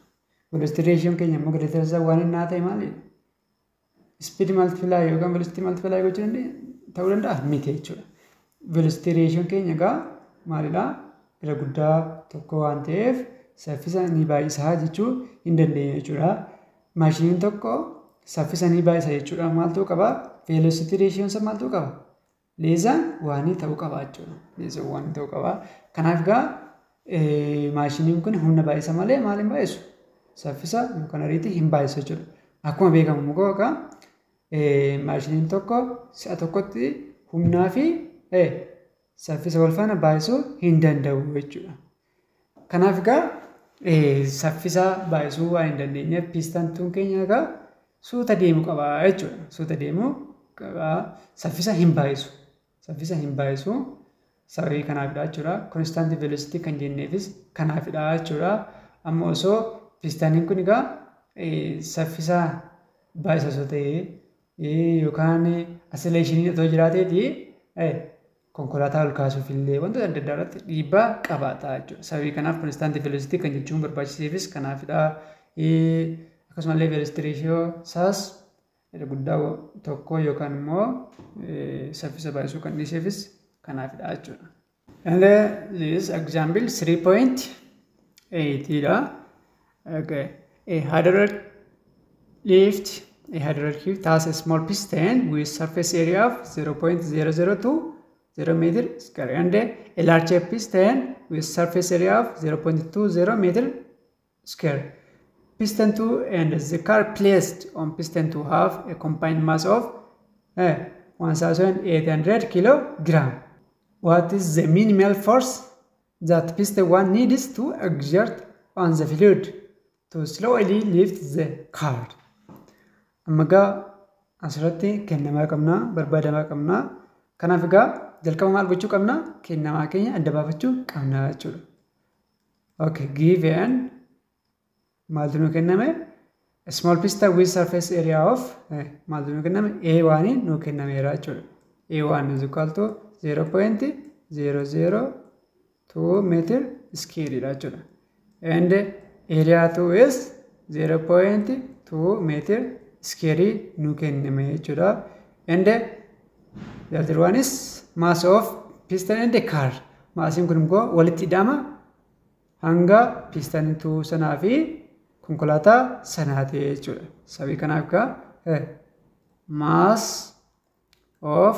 Velocity ratio keenya immoo greater than 1 innaa ta'e maalidha? Speed multiply yookaan velocity multiply gochuu ta'uu danda'a? Miti jechuudha. Velocity ratio keenya egaa maalidha? Gara guddaa tokko waan ta'eef saffisa ni baay'isaa jechuu hin dandeenye jechuudha. Maashiniin tokko saffisa ni baay'isa jechuudha. Maaltu qaba? Velocity ratio isaa maaltu qaba? leezaan waan ta'uu qaba jechuudha. Leezaan waan ta'uu qaba. Kanaaf egaa maashiniin kun humna baay'isa malee maal hin baay'isu? Saffisa yookaan ariitii hin baay'isu jechuudha. Akkuma beekamu muka egaa maashiniin tokko si'a tokkotti humnaa fi saffisa wal faana baay'isuu hin danda'u jechuudha. Kanaaf egaa saffisa baay'isuu waan hin dandeenyeef piistaantuun keenya egaa suuta deemuu qaba jechuudha. Suuta deemuu qaba. Saffisa hin baay'isu. Saffisa hin baay'isu. Sababii kanaafidha jechuudha. Constant velocity kan jenneefis kanaafidha jechuudha. Amma osoo piistaaniin kun egaa saffisa baay'isa osoo ta'ee yookaan acceleration otoo jiraateeti konkolaataa ol kaasuuf illee wantoota adda addaa irratti dhiibbaa qabaata jechuudha. Sababii kanaaf constant velocity kan jechuun barbaachiseefis kanaafidha. Akkasumallee velocity ratio isaas guddaa tokko yookaan immoo saffisa baay'isuu kan dhiiseefis kanaafidha jechuudha. And this example 3.8 dha. Okay. A hydraulic lift has a small piston with surface area of 0.002 0 meter square and a larger piston with surface area of 0.20 meter square. Piston 2 and the car placed on piston 2 have a combined mass of 1,800 kilogram. What is the minimal force that piston 1 needs to exert on the fluid to slowly lift the car? Amma asirratti kennamaa qabna, barbaadamaa qabna. Kanaaf egaa jalqaba maal gochuu qabna? Kennamaa keenya adda baafachuu qabna jechuudha. Okay, given maaltu nu kenname? A small piston with surface area of maaltu nu kenname? A1 nu kennameera jechuudha. A1 is equal to 0.002 meter square jechuudha. And area 2 is 0.2 meter square nu kenname jechuudha. And the other one is mass of piston and the car. Maasiin kun immoo walitti hidhama hanga piston 2 sanaa fi konkolaataa sanaati jechuudha. Sababii kanaaf egaa mass of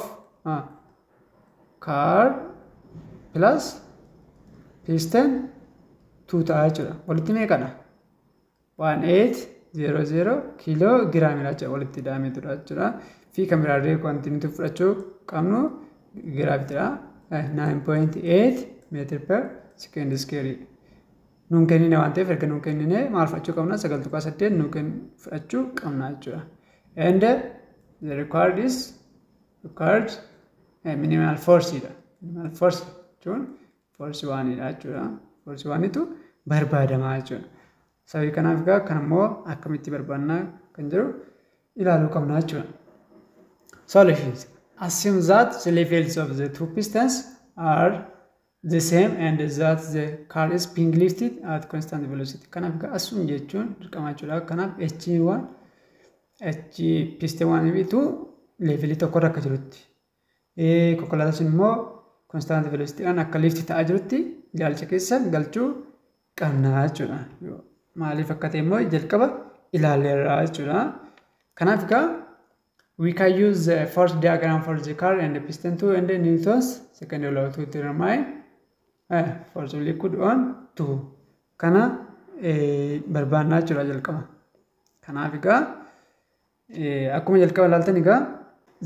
car plus piston 2 ta'a jechuudha. Walitti meeqadha? 1800 kiloogiraamidha jechuudha. Walitti hidhamee tura jechuudha. Fi kan biraarree wanti nuti fudhachuu qabnu giraafitidha. 9.8 meter per second square. Nuun kennine waan ta'eef erga nuun kennine maal fudhachuu qabna? 9.8 nuun fudhachuu qabna jechuudha. And the required minimal force dha. Minimal force jechuun force 1 dha jechuudha. Force 1 tu barbaadamaa jechuudha. Sababii kanaaf egaa kan immoo akkamitti barbaadna kan jiru ilaaluu qabna jechuudha. Solutions. Assume that the levels of the two pistons are the same and that the car is being lifted at constant velocity. Kanaaf egaa assume jechuun dirqama jechuudha. Kanaaf H piston 1 fi 2 levelii tokkorra akka jirutti. Konkolaataan sun immoo constant velocity dhaan akka lift ta'aa jirutti ilaalcha keessa galchuu qabna jechuudha. Maaliif akka ta'e immoo jalqaba ilaalleerra jechuudha. Kanaaf egaa we can use the force diagram for the car and the piston 2 and the newtons second law to determine force of liquid on 2. Kana barbaannaa jechuudha jalqaba. Kanaaf egaa akkuma jalqaba ilaaltan egaa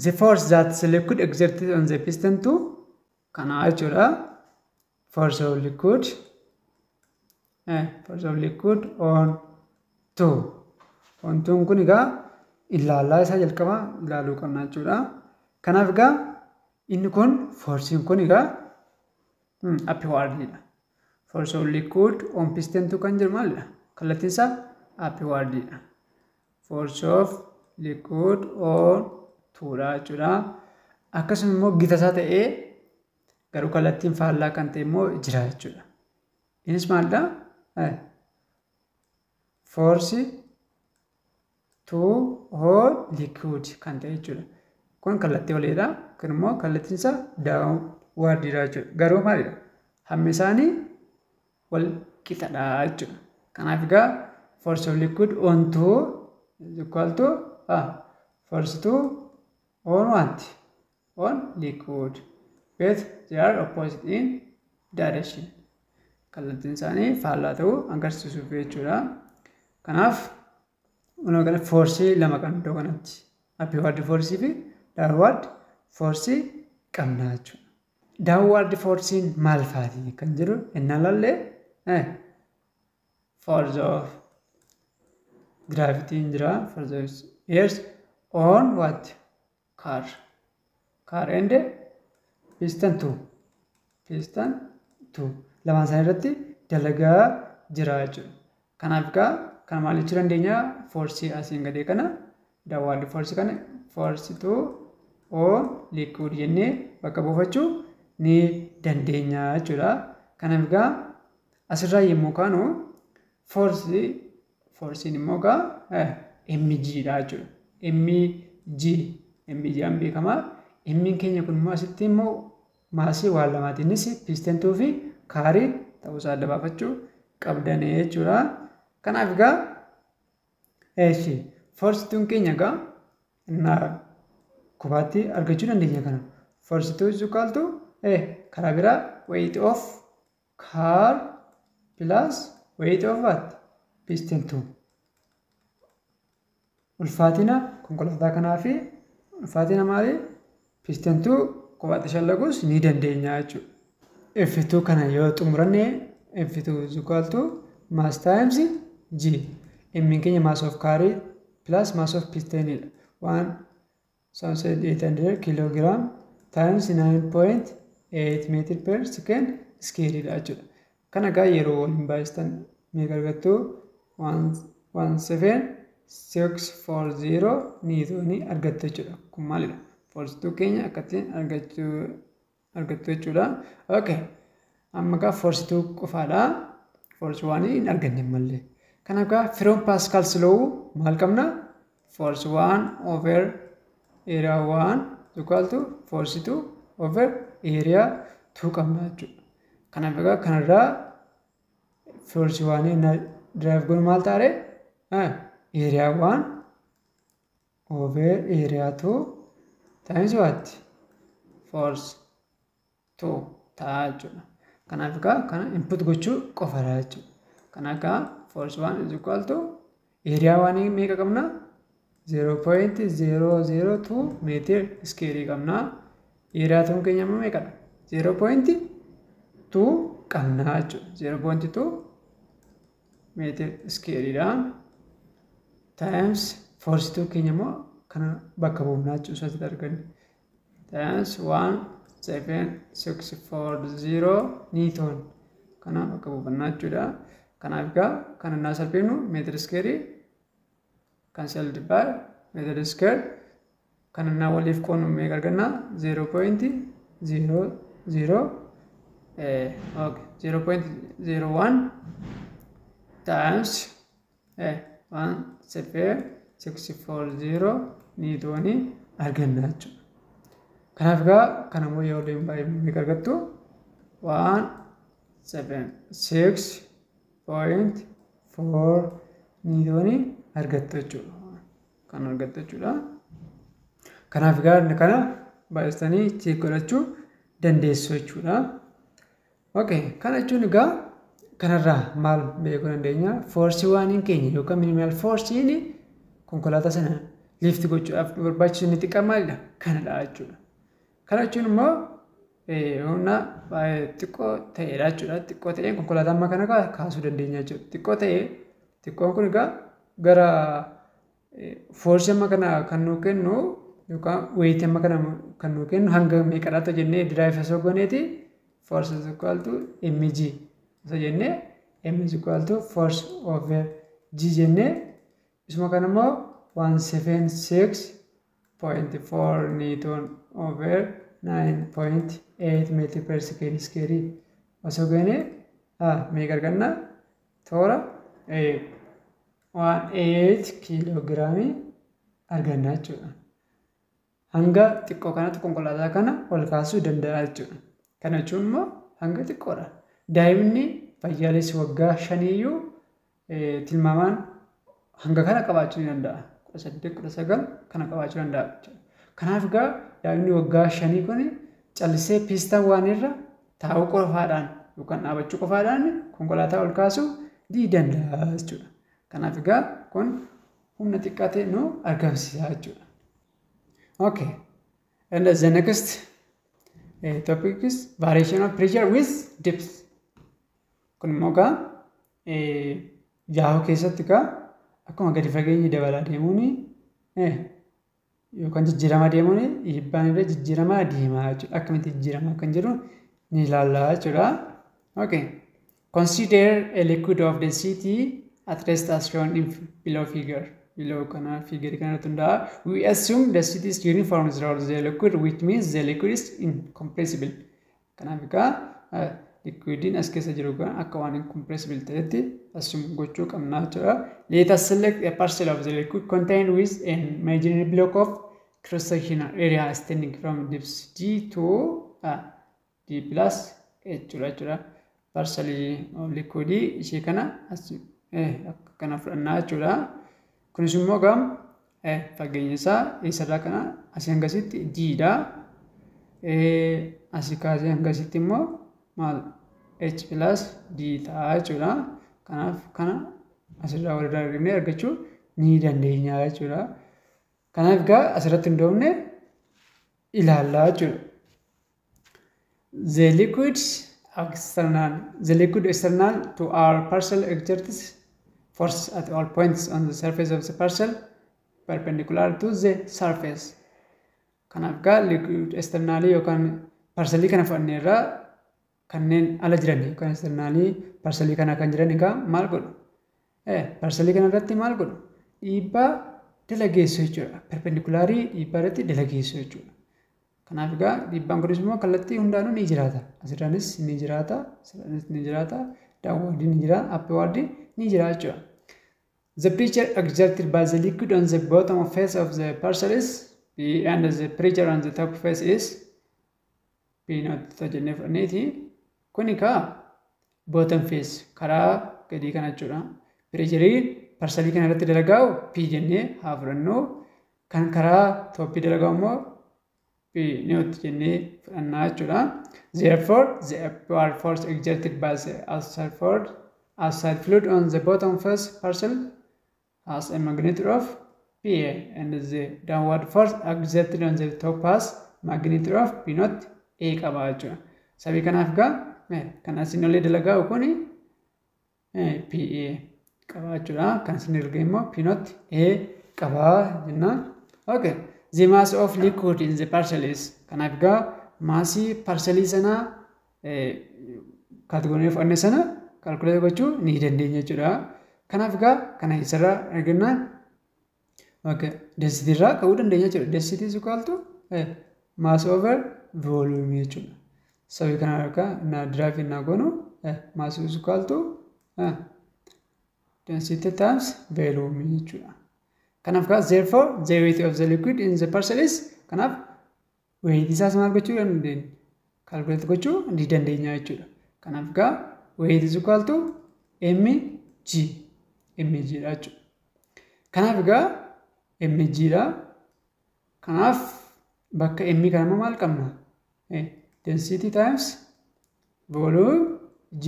the force that the liquid exerted on the piston 2 kana jechuudha. Force of liquid on 2. On 2 kun egaa ilaalaa isaa jalqaba ilaaluu qabna jechuudha. Kanaaf egaa inni kun forsiin kun egaa upwardidha. Force of liquid on piston 2 kan jiru maalidha? Kallattiin isaa upwardidha. Force of liquid on 2 dha jechuudha. Akkasuma immoo gita isaa ta'ee garuu kallattiin faallaa kan ta'e immoo jira jechuudha. Innis maalidha? Force to hold liquid kan ta'e jechuudha. Kun kallattii oliidha. Kun immoo kallattiin isaa downwardidha jechuudha. Garuu maalidha? Hammi isaanii wal qixadha jechuudha. Kanaaf egaa force of liquid on 2 is equal to force 2 on 1. on liquid but they are opposite in direction. Kallattiin isaanii faallaa ta'uu agarsiisuuf jechuudha. Kanaaf kana force lama kan iddoo kanatti upward force fi downward force qabna jechuudha. Downward force maal faati kan jedhu innaa lallee force of gravity jira, force of earth on what car and piston 2 lamaan isaanii irratti dalagaa jira jechuudha. Kanaaf kan maal jechuu dandeenya force asiin gadee kana downward force kana force 2 on liquid jennee bakka buufachuu ni dandeenya jechuudha. Kanaaf asirraa yommuu kaanu force immoo mg dha jechuudha. mg an beekamaa. M'n keenya kun immoo asitti immoo maasii waan lamaatiinis piston 2 fi kaarii ta'uu isaa adda baafachuu qabdan jechuudha. Kanaaf force 2 keenya kubaatti argachuu dandeenya kana. Force 2 is equal to karaa biraa weight of car plus weight of what piston 2. Ulfaatina konkolaataa kanaa fi ulfaatina maalii piston 2 kubaatti shallaguus ni dandeenya jechuudha. F2 kana yoo xumuranne F2 is equal to mass times G. M'n keenya mass of car plus mass of piston 1,800 kilogram times 9.8 meter per second square dha jechuudha. Kana yeroo waliin baay'istan meeqa argattu 17640 niitoonii argattu jechuudha. Kun maalidha? Force 2 keenya akkattiin argattu jechuudha. Okay. Amma force 2 qofaadha. Force 1 hin arganne malee. Kanaaf from Pascal's law maal qabna? Force 1 over area 1 equal to force 2 over area 2 qabna jechuudha. Kanaaf kanarraa force 1 inni drive goonu maal taare? Area 1 over area 2 times what? Force 2 ta'a jechuudha. Kanaaf kana input gochuu qofaadha jechuudha. Kanaaf force 1 is equal to area 1 meeqa qabna? 0.002 meter square qabna. Area 2 keenya immoo meeqadha? 0.2 qabna jechuudha. 0.2 meter square dha. Times force 2 keenya immoo kana bakka buufnaa jechuudha asitti arganne. Times 17640 Newton. Kana bakka buufnaa jechuudha. Kanaaf kana naa salphifnu meter square cancelled by meter square. Kana naa waliif qoodnu meeqa arganna? 0.01 times 17640 niitoonii arganna jechuudha. Kanaaf kana immoo yoo waliin baay'ee meeqa argattu? 176.4 niitoonii argattu jechuudha. Kan argattu jechuudha. Kanaaf kana baay'istanii check godhachuu dandeessu jechuudha. Okay, kana jechuun kanarraa maal beekuu dandeenya? Force 1 keenya yookaan minimal force konkolaataa sana lift gochuudhaaf barbaachisu inni xiqqaa maalidha? Kanadha jechuudha. Kana jechuun immoo humna baay'ee xiqqoo ta'edha jechuudha. Xiqqoo ta'een konkolaataa amma kana kaasuu dandeenya jechuudha. Xiqqoon kun gara force amma kana kan nuu kennu yookaan weight amma kana kan nuu kennu hanga meeqadhaata jennee drive osoo gooneeti force is equal to mg osoo jennee m is equal to force over g jennee isuma kana immoo 176.4 newton over 9.8 meter per second square osoo goone meeqa arganna? toora 18 kiloogiraamii arganna jechuudha. Hanga xiqqoo kanatti konkolaataa kana ol kaasuu danda'a jechuudha. Kana jechuun immoo hanga xiqqoodha. Daa'imni fayyaalessi waggaa 5 iyyuu tilmaamaan hanga kana qabaachuu ni danda'a. 18-19 kana qabaachuu danda'a jechuudha. Kanaaf daa'imni waggaa 5 kun callisee pistaan waan irra taa'uu qofaadhaan yookaan dhaabachuu qofaadhaan konkolaataa ol kaasuu ni danda'a jechuudha. Kanaaf egaa kun humna xiqqaa ta'e nu argamsiisa jechuudha. Okay. And the next topic is variation of pressure with depth. Kun immoo egaa yaa'uu keessatti egaa akkuma gadi fageenyi dabalaa deemuun yookaan jijjiiramaa deemuun dhiibbaan irra jijjiiramaa deemaa jechuudha. Akkamitti jijjiiramaa kan jedhu ni ilaalla jechuudha. Okay. Consider a liquid of density at rest as shown in below figure. Below kana figure kana tunda. We assume density is uniform throughout the liquid, which means the liquid is incompressible. Kana bika liquidin as keessa jiru kan akka waan incompressible ta'etti assume gochuu qabna jechuudha. Let us select a parcel of the liquid contained with an imaginary block of cross-sectional area extending from depth D to D plus jechuudha. Parcel of liquid ishee kana kana fudhannaa jechuudha. Kunis immoo gam fageenya isaa eessarraa kana asii hangasitti D-dha. Asii kaasee hangasitti immoo maal H plus D ta'a jechuudha. Kanaaf kana asirraa walirraa argannee argachuu ni dandeenya jechuudha. Kanaaf egaa asirratti hundoofne ilaallaa jechuudha. The liquid external to our parcel exerts force at all points on the surface of the parcel perpendicular to the surface. Kanaaf egaa liquid externally yookaan parcelii kana fudhanneerraa kanneen ala jiran yookaan externally parcelii kana kan jiran egaa maal godhu? Parcelii kana irratti maal godhu? Dhiibbaa dalageessu jechuudha. Perpendicularii dhiibbaa irratti dalageessu jechuudha. Kanaaf egaa dhiibbaan kunis immoo kallattii hundaanuu ni jiraata. Asirraanis ni jiraata, asirraanis ni jiraata, downward ni jira, upward ni jira jechuudha. The pressure exerted by the liquid on the bottom face of the parcel is P and the pressure on the top face is P not jennee fudhanneeti. Kuni kaa bottom face karaa gadii kana jechuudha. Pressurein parcelii kana irratti dalagaa'u P jennee haa fudhannu. Kan karaa toppii dalagaa'u immoo P not jennee fudhannaa jechuudha. Therefore, the upward force exerted by the outside fluid on the bottom face parcel has a magnitude of PA and the downward force exerted on the top has magnitude of P not A qaba jechuudha. Sabii kanaaf egaa kan asiin olii dalagaa'u kuni PA qaba jechuudha. Kan asiin erga immoo P not A qaba jennaan. Okay. The mass of liquid in the parcel is kanaaf egaa maasii parcelii sanaa kaatagoorii fudhanne sana kalkuleet gochuu ni dandeenya jechuudha. Kanaaf egaa kana isarraa argannaan density irraa ka'uu dandeenya jechuudha. Density is equal to mass over volume jechuudha. Sabii kana harkaa na drive na goonu mass is equal to density times volume jechuudha. Kanaaf egaa therefore the weight of the liquid in the parcel is kanaaf weight isaas maal gochuu dandeenya? Calculate gochuu ni dandeenya jechuudha. Kanaaf egaa weight is equal to mg dha jechuudha. Kanaaf egaa mg dha. Kanaaf bakka m kana maal qabna? Density times volume g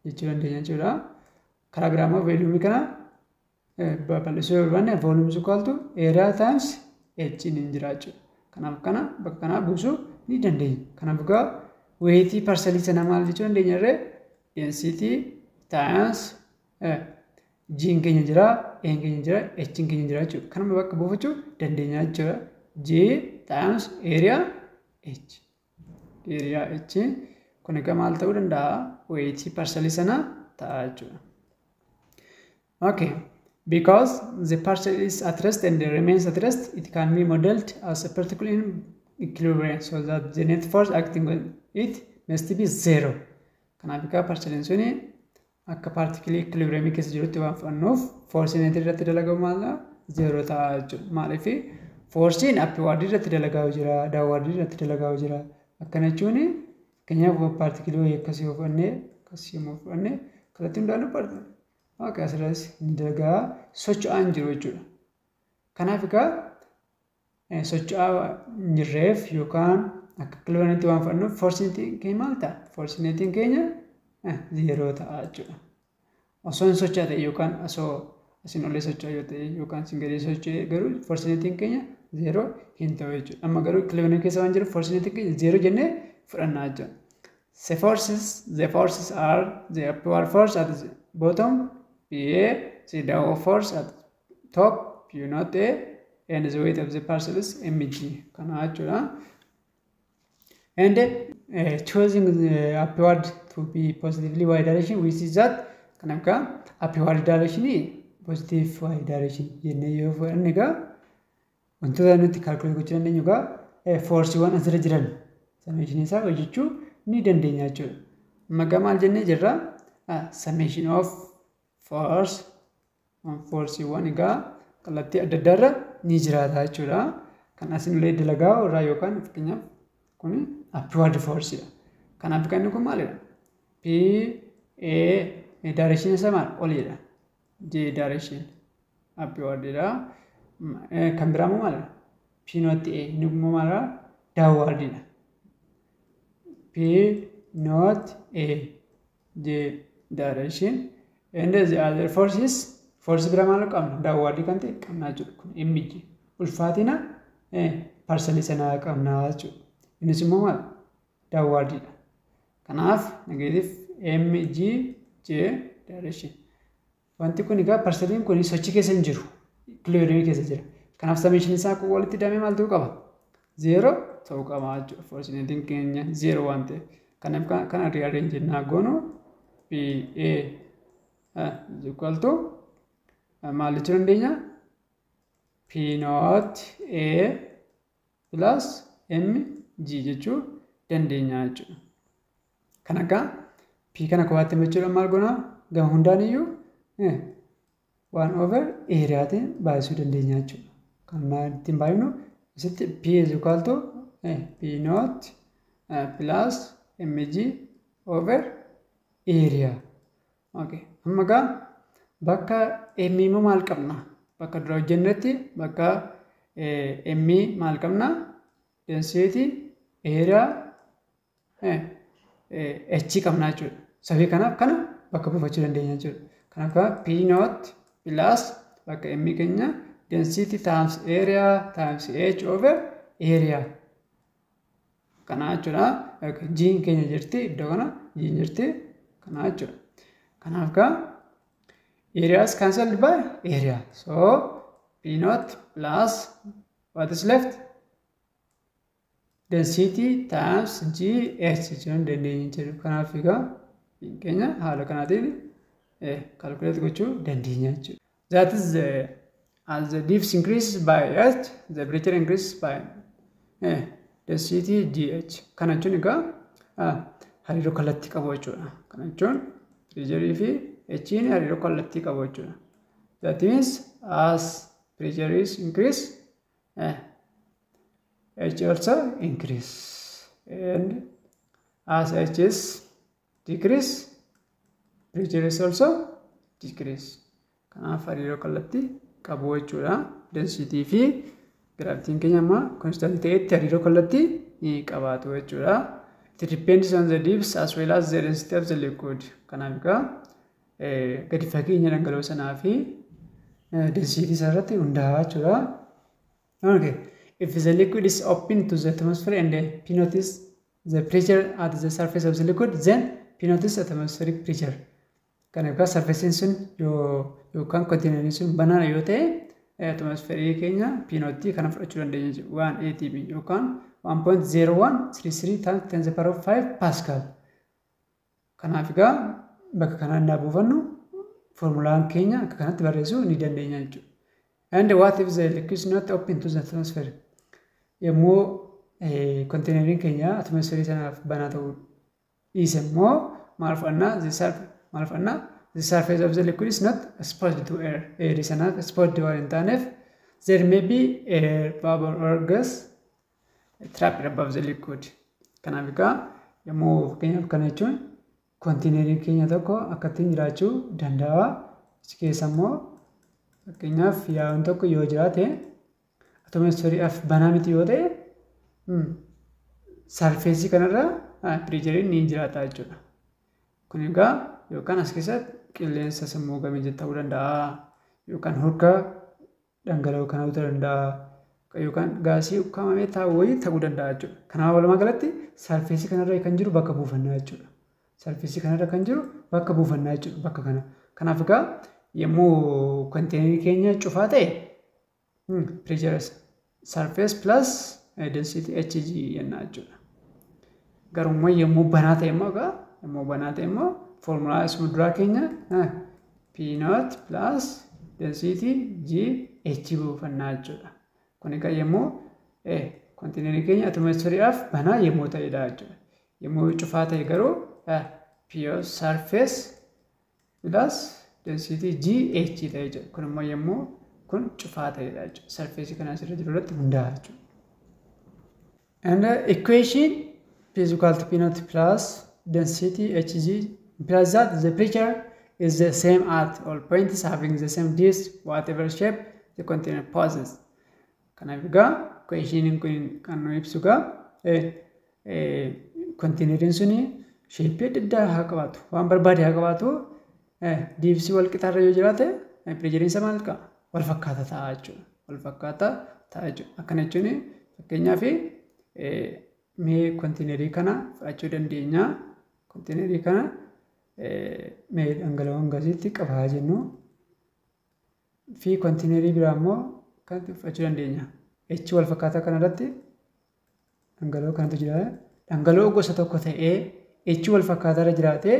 jechuu dandeenya jechuudha. Karaa biraa immoo volume kana bal'isuu yoo barbaanne volume is equal to area times h ni jira jechuudha. Kanaaf kana bakka kana buusuu ni dandeenya. Kanaaf egaa weightii parcelii sana maal jechuu dandeenya irree density times g keenya jira, a keenya jira, h keenya jira jechuudha. Kanuma bakka buufachuu dandeenya jechuudha. G times area h. Area h kun egaa maal ta'uu danda'a? Weightii parcelii sana ta'a jechuudha. Okay. Because the parcel is at rest and remains at rest, it can be modeled as a particle equilibrium so that the net force acting on it must be zero. Kanaaf egaa parceliin suni akka particle equilibrium keessa jirutti waan fudhannuuf force net irratti dalagamu maal zero ta'a jechuudha. Maaliif forcein upward irratti dalagaa'u jira, downward irratti dalagaa'u jira. Akkana jechuun keenyaaf particle akkasii fudhannee kallattii hundaanuu barbaada. Akka asirratti ni dalagaa socho'aan jiru jechuudha. Kanaaf egaa socho'aa hin jirreef yookaan akka kilooneetti waan fudhannuuf forsineetiin keenya maal ta'a? Forsineetiin keenya 0 ta'a jechuudha. Osoo hin socho'aa ta'e yookaan osoo asin olee socho'aa yoo ta'e yookaan asin gadi socho'ee garuu forsineetiin keenya 0 hin ta'u jechuudha. Amma garuu kilooneetii keessa waan jiruuf forsineetiin keenya 0 jennee fudhannaa jechuudha. The forces are the upward force at the bottom, PA, the downward force at top, P not A, and the weight of the parcel is mg. Kana jechuudha. And choosing the upward to be positively y direction, which is that kanaka upward direction positive y direction jennee yoo fudhanne egaa wantoota nuti calculate gochuu dandeenyu egaa force waan asirra jiran summation isaa hojjechuu ni dandeenya jechuudha. Amma maal jennee jirra? Summation of force waan egaa kallattii adda addaarra ni jiraata jechuudha. Kan asin illee dalagaa irraa yookaan fakkeenyaaf kun upward force dha. Kanaaf kan kun maalidha? P A direction isaa maal? Oliidha. J direction upward dha. Kan biraa immoo maalidha? P not A inni immoo maalidha? Downward dha. P not A J direction and the other force biraa maal qabna? Downward kan ta'e qabna jechuudha. Kun mg ulfaatina parcel sanaa qabna jechuudha. Innis immoo maal? Downward dha. Kanaaf negative mg j direction. Wanti kun egaa parceliin kun sochii keessa hin jiru. Kilooneetii keessa jira. Kanaaf summation isaa kun walitti hidhamee maal ta'uu qaba? 0 ta'uu qaba jechuudha. Forsineetiin keenya 0 waan ta'eef. Kanaaf kana rearrange jennaa goonu PA is equal to maal jechuu dandeenya? P not A plus mg jechuu dandeenya jechuudha. Kan akka P kana qofaatti jechuudha maal goonaa? Gama hundaan iyyuu 1 over areaatiin baay'isuu dandeenya jechuudha. Kan ittiin baay'inu asitti P is equal to P not plus mg over area. Okay. Amma gaa bakka m immoo maal qabna? Bakka dura hojjennetti bakka m maal qabna? Density area h qabna jechuudha. Sabii kanaaf kana bakka buufachuu dandeenya jechuudha. Kanaaf P not plus bakka m keenya density times area times h over area. Kana jechuudha. G keenya jirti iddoo kana G jirti kana jechuudha. Kanaaf gaa area is cancelled by area. So P not plus what is left? Density times GH jechuun dandeenya jechuudha. Kanaaf egaa keenya haala kanaatiin calculate gochuu dandeenya jechuudha. That is as the depth increases by h, the pressure increases by density GH. Kana jechuun egaa hariiroo kallattii qabu jechuudha. Kana jechuun pressure fi h'n hariiroo kallattii qabu jechuudha. That means as pressure is increase h also increase, and as h is decrease, pressure is also decrease. Kanaaf hariiroo kallattii qabu jechuudha. Density fi gravity keenya amma constant ta'etti hariiroo kallattii qabaatu jechuudha. It depends on the depth as well as the density of the liquid. Kanaaf egaa gadi fageenya dhangala'oo sanaa fi density isaa irratti hundaa'a jechuudha. Okay. If the liquid is open to the atmosphere and P naught is the pressure at the surface of the liquid, then P naught is atmospheric pressure. Kan egaa surface sun yookaan container sun banaa yoo ta'e atmospheric keenya P naught kana fudhachuu dandeenya jechuudha. 1 atm yookaan 1.0133 times 10 to the power of 5 Pascal. Kanaaf egaa bakka kanaan buufannu formulaan keenya akka kanatti barreessuu ni dandeenya jechuudha. And what if the liquid is not open to the atmosphere? Yemmuu containeriin keenya atmosferii sanaaf banaa ta'uu dhiise immoo maal fudhannaa? The surface of the liquid is not exposed to air. Air sanaaf exposed waan hin taaneef there may be air bubble or gas trapped above the liquid. Kanaaf egaa yemmuu fakkeenyaaf kana jechuun containeriin keenya tokko akkattiin jiraachuu danda'a. Achi keessa immoo fakkeenyaaf yaa'uun tokko yoo jiraate atmosphere of banaa miti yoo ta'e surface kanarra pressure ni jiraata jechuudha. Kun egaa yookaan as keessatti qilleensa sammuu gamii ta'uu danda'a yookaan holqa dhangala'oo kanaa ta'uu danda'a yookaan gaasii ukkaamamee taa'uu ta'uu danda'a jechuudha. Kanaaf walumaa galatti surface kanarra kan jiru bakka buufannaa jechuudha. Surface kanarra kan jiru bakka buufannaa jechuudha bakka kana. Kanaaf egaa yommuu konteenerii keenya cufaa ta'e pressure surface plus density Hg jenna jechuudha. Garuu yommuu banaa ta'e immoo egaa yommuu banaa ta'e immoo formulaa isuma duraa keenya P naught plus density G H buufannaa jechuudha. Kun egaa yommuu konteenerii keenya atmosfeeriidhaaf banaa yommuu ta'edha jechuudha. Yommuu cufaa ta'e garuu pure surface plus density G H ta'e jechuudha. Kun immoo yommuu kun cufaa ta'edha jechuudha. Surface kana asirra jiru irratti hundaa'a jechuudha. And equation P is equal to P naught plus density Hg implies that the pressure is the same at all points having the same depth whatever shape the container possesses. Kanaaf egaa equation kun kan nu ibsu egaa containeriin suni shape adda addaa haa qabaatu waan barbaade haa qabaatu depth wal qixaarra yoo jiraate pressure isa maal ta'a wal fakkaataa ta'a jechuudha. Wal fakkaataa ta'a jechuudha. Akkana jechuun fakkeenyaaf mee konteenerii kana fudhachuu dandeenya. Konteenerii kana mee dhangala'oon gaasiitti qabaa jennu fi konteenerii biraa immoo kan fudhachuu dandeenya. H wal fakkaataa kanarratti dhangala'oo kanatu jira. Dhangala'oo gosa tokko ta'ee H wal fakkaataa irra jiraatee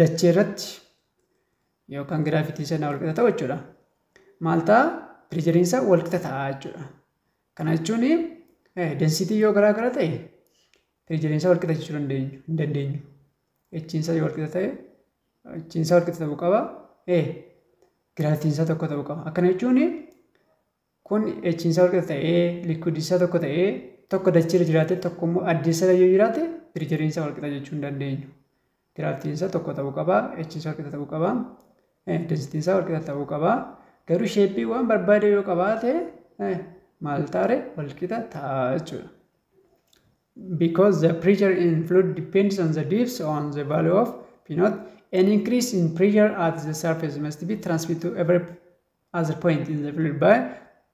dachee irratti yookaan giraafitii sana wal qixa ta'u jechuudha. Maal ta'a? Pireeshariin isaa wal qixa ta'a jechuudha. Kana jechuun densitii yoo garaa gara ta'e pireeshariin isaa wal qixa jechuu hin dandeenyu. Hchiin isaa yoo wal qixa ta'e hchiin isaa wal qixa ta'uu qaba. Giraafitiin isaa tokko ta'uu qaba. Akkana jechuun kun hchiin isaa wal qixa ta'ee liquidii isaa tokko ta'ee tokko dachee irra jiraate tokko immoo addeessa yoo jiraate pireeshariin isaa wal qixa jechuu hin dandeenyu. Giraafitiin isaa tokko ta'uu qaba. Hchiin isaa wal qixa ta'uu qaba. Densitiin isaa wal qixa ta'uu qaba. Garuu sheeppii waan barbaade yoo qabaate maal taare wal qixa ta'a jechuudha. Because the pressure in fluid depends on the depth on the value of P naught, an increase in pressure at the surface must be transmitted to every other point in the fluid by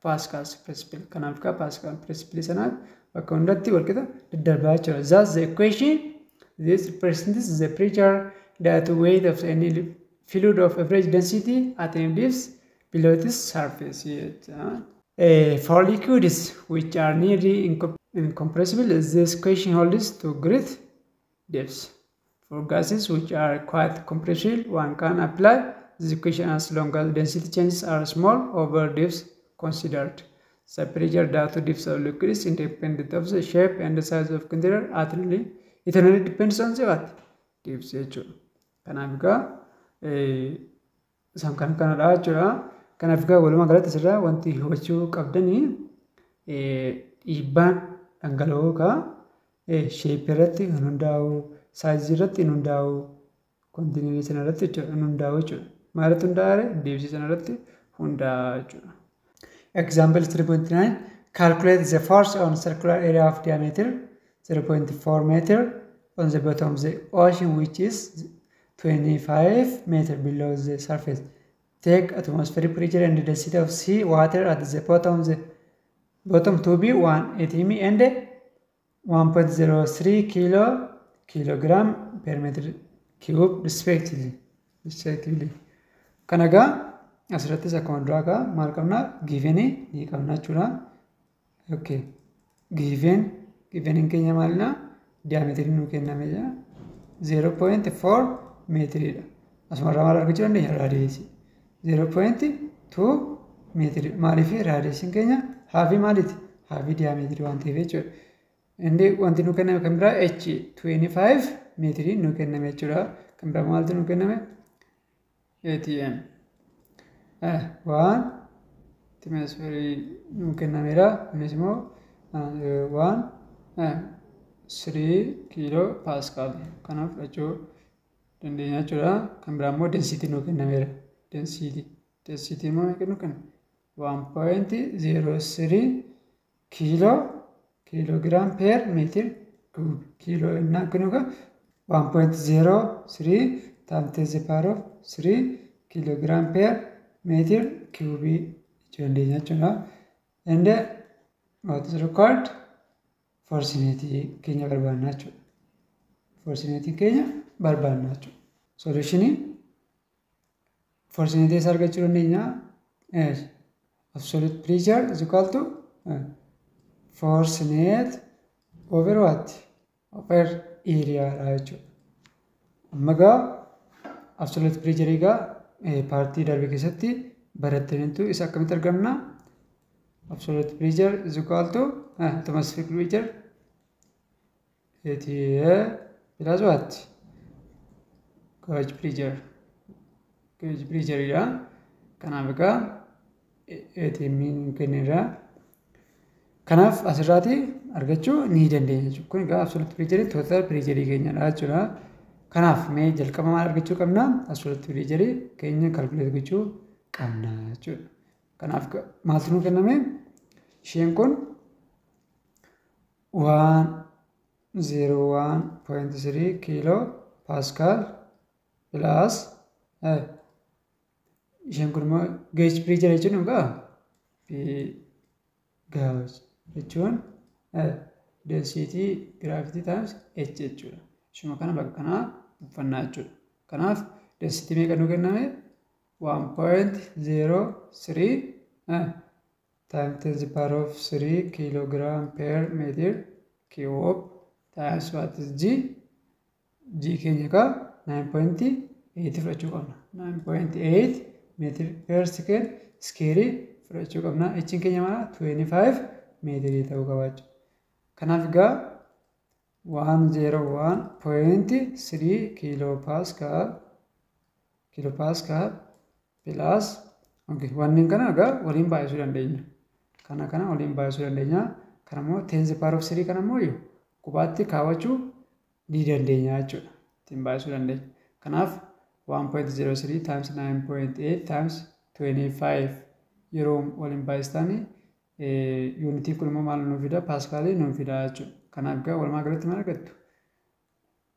Pascal's principle. Kanaaf ka Pascal principle sanaaf bakka hundatti wal qixa daddarbaa jechuudha. Thus the equation this represents the pressure that weight of any fluid of average density at any depth below its surface. For liquids which are nearly incompressible, this equation holds to great depths. For gases which are quite compressible, one can apply this equation as long as density changes are small over depths considered. The pressure due to depths of liquids independent of the shape and the size of container it only depends on the what? Depths. Kanaaf egaa isaan kanadha jechuudha. Kanaaf egaa walumaa galatti asirraa wanti hubachuu qabdanii dhiibbaan dhangala'oo kaa sheepii irratti hin hundaa'u, saayizii irratti hin hundaa'u, konteenerii sana irratti hin hundaa'u jechuudha. Maalirratti hundaa'e? Deebisii sana irratti hundaa'a jechuudha. Example 3.9 calculate the force on circular area of diameter 0.4 meter on the bottom of the ocean which is 25 meter below the surface. Take atmospheric pressure and density of sea water at the bottom to be 1 atm and 1.03 kilogram per meter cube respectively. Kanaga asirratti akkuma duraa kaa maal qabna given ni qabna jechuudha. Okay. Given keenya maalina diameterii nu kenname 0.4 meetiridha. Asumarraa maal argachuu dandeenya? Raadiyeesii 0.2 meetiri. Maaliif raadiyeesiin keenya haafii maaliiti? Haafii diaameetirii waan ta'eef jechuudha. Inni wanti nu kenname kan biraa H25 meetirii nu kenname jechuudha. Kan biraa maaltu nu kenname? ATM. Waan atmosferii nu kennameera. Innis immoo 3 kilo Pascal. Kanaaf fudhachuu dandeenya jechuudha. Kan biraa immoo density nu kennameera. Density immoo kennu kan 1.03 kilogram per meter cube. Kilo innaa kunuga 1.03 times 10 to the power of 3 kilogram per meter cube jendeenya jechuudha. And what is required? Fortunity keenya barbaadna jechuudha. Fortunity keenya barbaadna jechuudha. Solution fortunity isa argachuu dandeenya. Absolute pressure is equal to force net over what? Over area jechuudha. Amma egaa absolute pressure egaa paartii darbe keessatti barattaniitu isa akkamitti argamna? Absolute pressure is equal to atmospheric pressure plus what? Gauge pressure. Gauge pressure ira kanaaf egaa ATM'n kennirraa kanaaf asirraati argachuu ni dandeenya jechuudha. Kun egaa absolute pressure total pressure keenyadha jechuudha. Kanaaf mee jalqaba maal argachuu qabna? Absolute pressure keenya calculate gochuu qabna jechuudha. Kanaaf maaltu nu kenname? Isheen kun 101.3 kilo pascal plus isheen kun immoo gauge pressure jechuun egaa gauge jechuun density gravity times h jechuudha. Ishuma kana bakka kanaa uffannaa jechuudha. Kanaaf density meeqa nu kenname? 1.03 times 10 to the power of 3 kilogram per meter cube times what is g? G keenya ka 9.8 fudhachuu qabna. 9.8 meter per second square fudhachuu qabna. H keenya maal? 25 meetirii ta'uu qaba jechuudha. Kanaaf egaa 101.3 kilopascal plus wanni kana egaa waliin baay'isuu dandeenya. Kana waliin baay'isuu dandeenya. Kana immoo 10 to the power of 3 kana immoo qubaatti kaawwachuu ni dandeenya jechuudha. Ittiin baay'isuu dandeenya. Kanaaf 1.03 times 9.8 times 25 yeroo waliin baay'istanii yuunitii kun immoo maal nuuf fida? Paaskaalii nuuf fida jechuudha. Kanaaf egaa walumaa galatti maal argattu?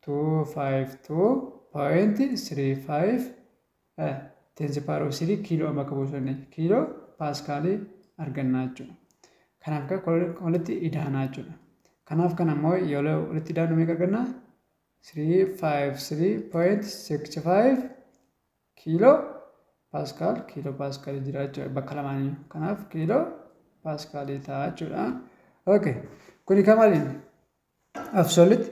252.35 10 to the power of 3 kiiloo amma akka buusu dandeenya. Kiiloo paaskaalii argannaa jechuudha. Kanaaf egaa walitti idaanaa jechuudha. Kanaaf kana immoo yoo walitti idaanu meeqa argannaa? 353.65 kiiloo paaskaalii jira jechuudha bakka lamaaniyyuu. Kanaaf kiiloo paaskaalii ta'a jechuudha. Okay. Kuni kamaaliin? Absolute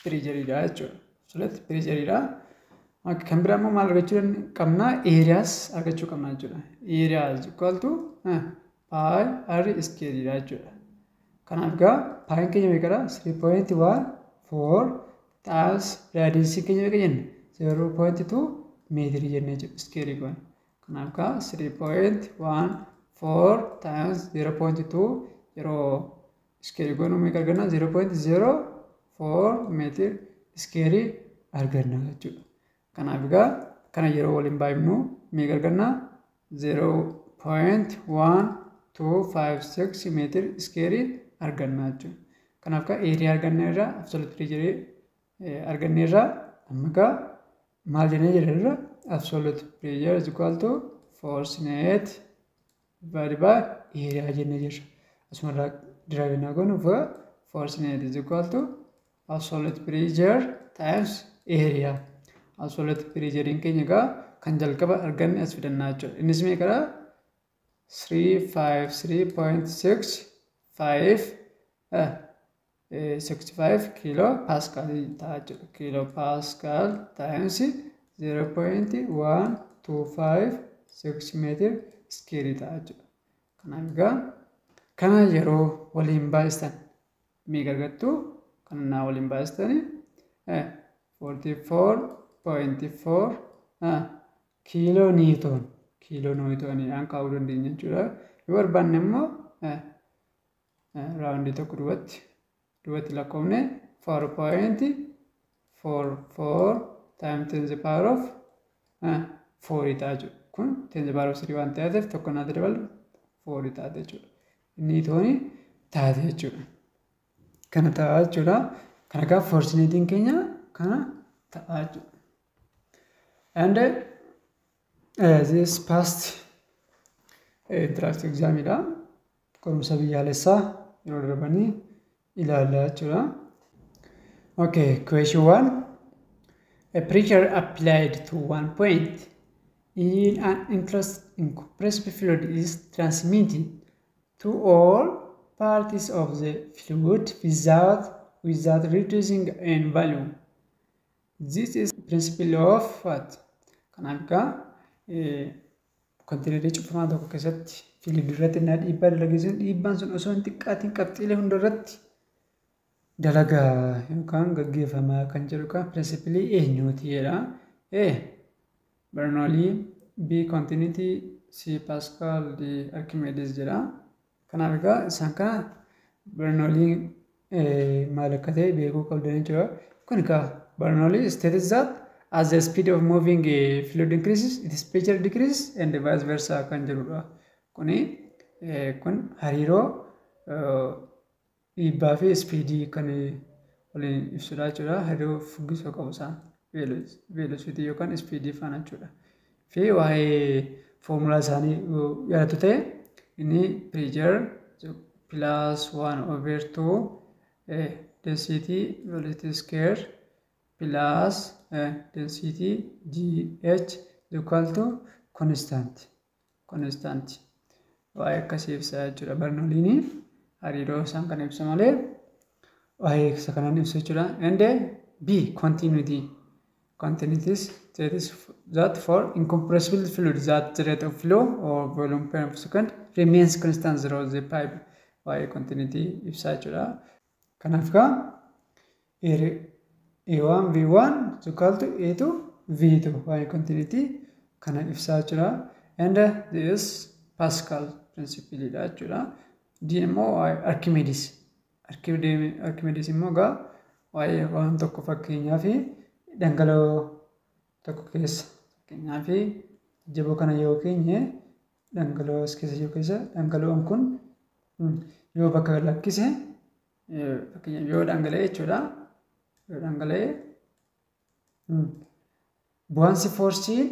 pressure jechuudha. Absolute pressure. Kan biraa immoo maal argachuu qabna? Areas argachuu qabna jechuudha. Area is equal to pi r square jechuudha. Kanaaf egaa pi keenya meeqadha? 3.14 times radius keenya meeqa jenna? 0.2 meetirii jennee jechuudha. Square goone. Kanaaf egaa 3.14 times 0.2 yeroo square goonu meeqa arganna? 0.04 meetir square arganna jechuudha. Kanaaf egaa kana yeroo waliin baay'ifnu meeqa arganna? 0.1256 meetir square arganna jechuudha. Kanaaf egaa area arganneerra absolute pressure arganneerra amma egaa maal jennee jirra? Absolute pressure is equal to force net divided by area jennee jirra. Asumarraa diraayinaa goonu force net is equal to absolute pressure times area. Absolute pressure keenya egaa kan jalqaba arganne as fidannaa jechuudha. Innis meeqadha? 353.65 kilo pascal ta'a jechuudha. Kilo pascal times 0.1256 meter square ta'a jechuudha. Kanaaf egaa kana yeroo waliin baay'istan meeqa argattu? Kana waliin baay'istanii 44.4 kiiloo niwutooniidhaan kaa'uu dandeenya jechuudha. Yoo barbaanne immoo raawundii tokko duubatti lakkoofne 4.44 times 10 to the power of 4 ta'a jechuudha. Kun 10 to the power of 3 waan ta'eef tokko naatti dabalu 4 taate jechuudha. Inni itooni taate jechuudha. Kana ta'a jechuudha. Kana egaa forsineetiin keenya kana ta'a jechuudha. And this past draft exam dha. Qorumsa biyyaalessaa yeroo darbanii ilaalaa jechuudha. Okay, question 1. A pressure applied to one point in an enclosed incompressible fluid is transmitted to all parts of the fluid without reducing in volume. This is principle of what? Kanaafka kontineerii cufamaa tokko keessatti filiidii irratti dhiibbaa dalageessan dhiibbaan sun osoo hin xiqqaatiin qabxiilee hunda irratti dalagaa yookaan gaggeeffamaa kan jedhuka principle eenyuuti jedha. A. Bernoulli, B. Continuity, C. Pascal, D. Archimedes jedha. Kanaaf egaa isaan kana Bernoulli maal akka ta'e beekuu qabdan jechuudha. Kun egaa Bernoulli stated that as the speed of moving a fluid increases, its pressure decreases and vice versa kan jedhudha. Kun hariiroo dhiibbaa fi speedii kan waliin ibsudha jechuudha. Hariiroo fuggisoo qabu isaan velocity yookaan speedii faana jechuudha. Fi waa'ee foomulaa isaanii yaadatu ta'e inni pressure plus 1/2 density velocity square plus density dh equal to constant. Waa'ee akkasii ibsaa jechuudha. Bernoulliin hariiroo isaan kan ibsa malee waa'ee isa kanaan ibsa jechuudha. And B. Continuity. Continuity is that for incompressible fluid that the rate of flow or volume per second remains constant throughout the pipe. Waa'ee continuity ibsaa jechuudha. Kanaaf egaa A1 V1 is equal to A2 V2. Waa'ee continuity kana ibsaa jechuudha. And this Pascal principle dha jechuudha. D immoo Archimedes. Archimedes immoo egaa waa'ee waan tokko fakkeenyaa fi dhangala'oo tokko keessa fakkeenyaa fi jaboo kana yoo keenye dhangala'oo as keessa yoo keessa dhangala'oon kun yoo bakka lakkise fakkeenyaaf yoo dhangala'e jechuudha. Yoo dhangala'e bu'aansi foorsiin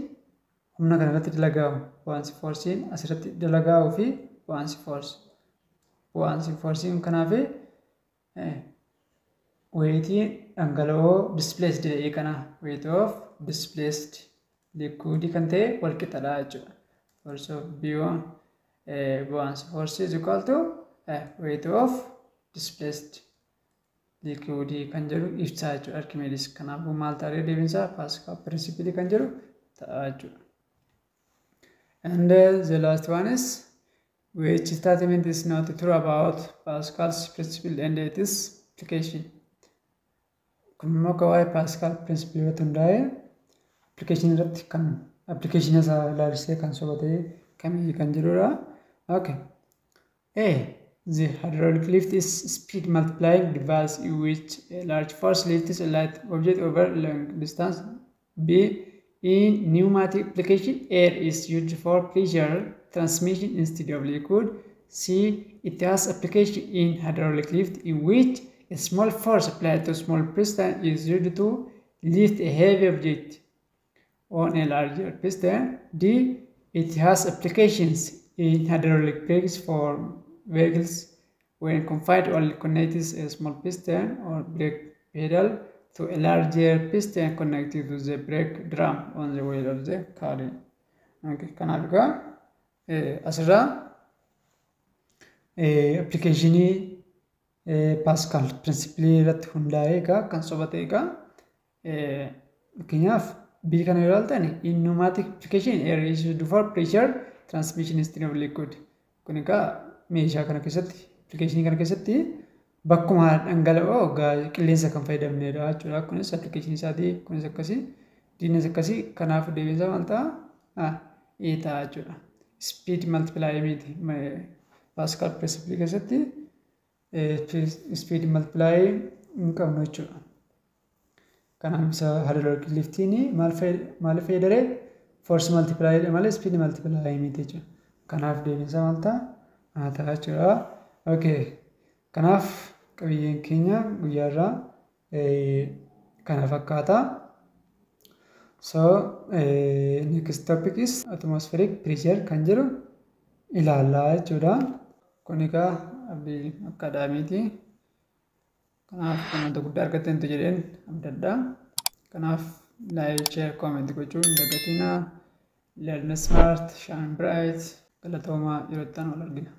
humna kana irratti dalagaa'u bu'aansi foorsiin asirratti dalagaa'uu fi bu'aansi foorsiin kanaaf weetii dhangala'oo displaced jedhee kana weight of displaced liquid kan ta'e wal qixxadha jechuudha. Force of B1 bu'aansi force is equal to weight of displaced liquid kan jedhu ibsaa jechuudha. Archimedes kanaafuu maal ta'ee deebiinsaa Pascal principle kan jedhu ta'a jechuudha. And the last one is which statement is not true about Pascal's principle and its application. Kun immoo waa'ee Pascal principle irratti hundaa'e application irratti kan application isaa ilaalchisee kan sobatee kamii kan jedhudha. Okay. A. The hydraulic lift is speed multiplying device in which a large force lifts a light object over a long distance. B. In pneumatic application, air is used for pressure transmission instead of liquid. C. It has application in hydraulic lift in which a small force applied to small piston is used to lift a heavy object on a larger piston. D. It has applications in hydraulic brakes for vehicles when confined only connected a small piston or brake pedal to a larger piston connected to the brake drum on the wheel of the car. Okay, kanaaf egaa asirraa applicationii Pascal principle irratti hundaa'ee egaa kan sobate egaa fakkeenyaaf bii kana yoo ilaaltan in pneumatic application air is used for pressure transmission instead of liquid. Kun egaa meeshaa kana keessatti applicationii kana keessatti bakkuma dhangala'oo qilleensa kan fayyadamnedha jechuudha. Kunis application isaatii kunis akkasii diinas akkasii kanaaf deebiinsa maal ta'a ta'a jechuudha. Speed multiply miti Pascal principle keessatti speed multiply hin qabnu jechuudha. Kanaaf isa hydraulic liftiin maal fayyadamee force multiply malee speed multiply miti jechuudha. Kanaaf deebiinsa maal ta'a ta'a jechuudha. Okay. Kanaaf qabiyyeen keenya guyyaarraa kana fakkaata. So next topic is atmospheric pressure kan jedhu ilaallaa jechuudha. Kun egaa abdii akkaadaamiiti. Kanaaf wanta guddaa argattantu jedheen abdadha. Kanaaf like, share, comment gochuun hin dagatinaa. Learn smart, shine bright. Galatoomaa yeroo itti aanu wal argina.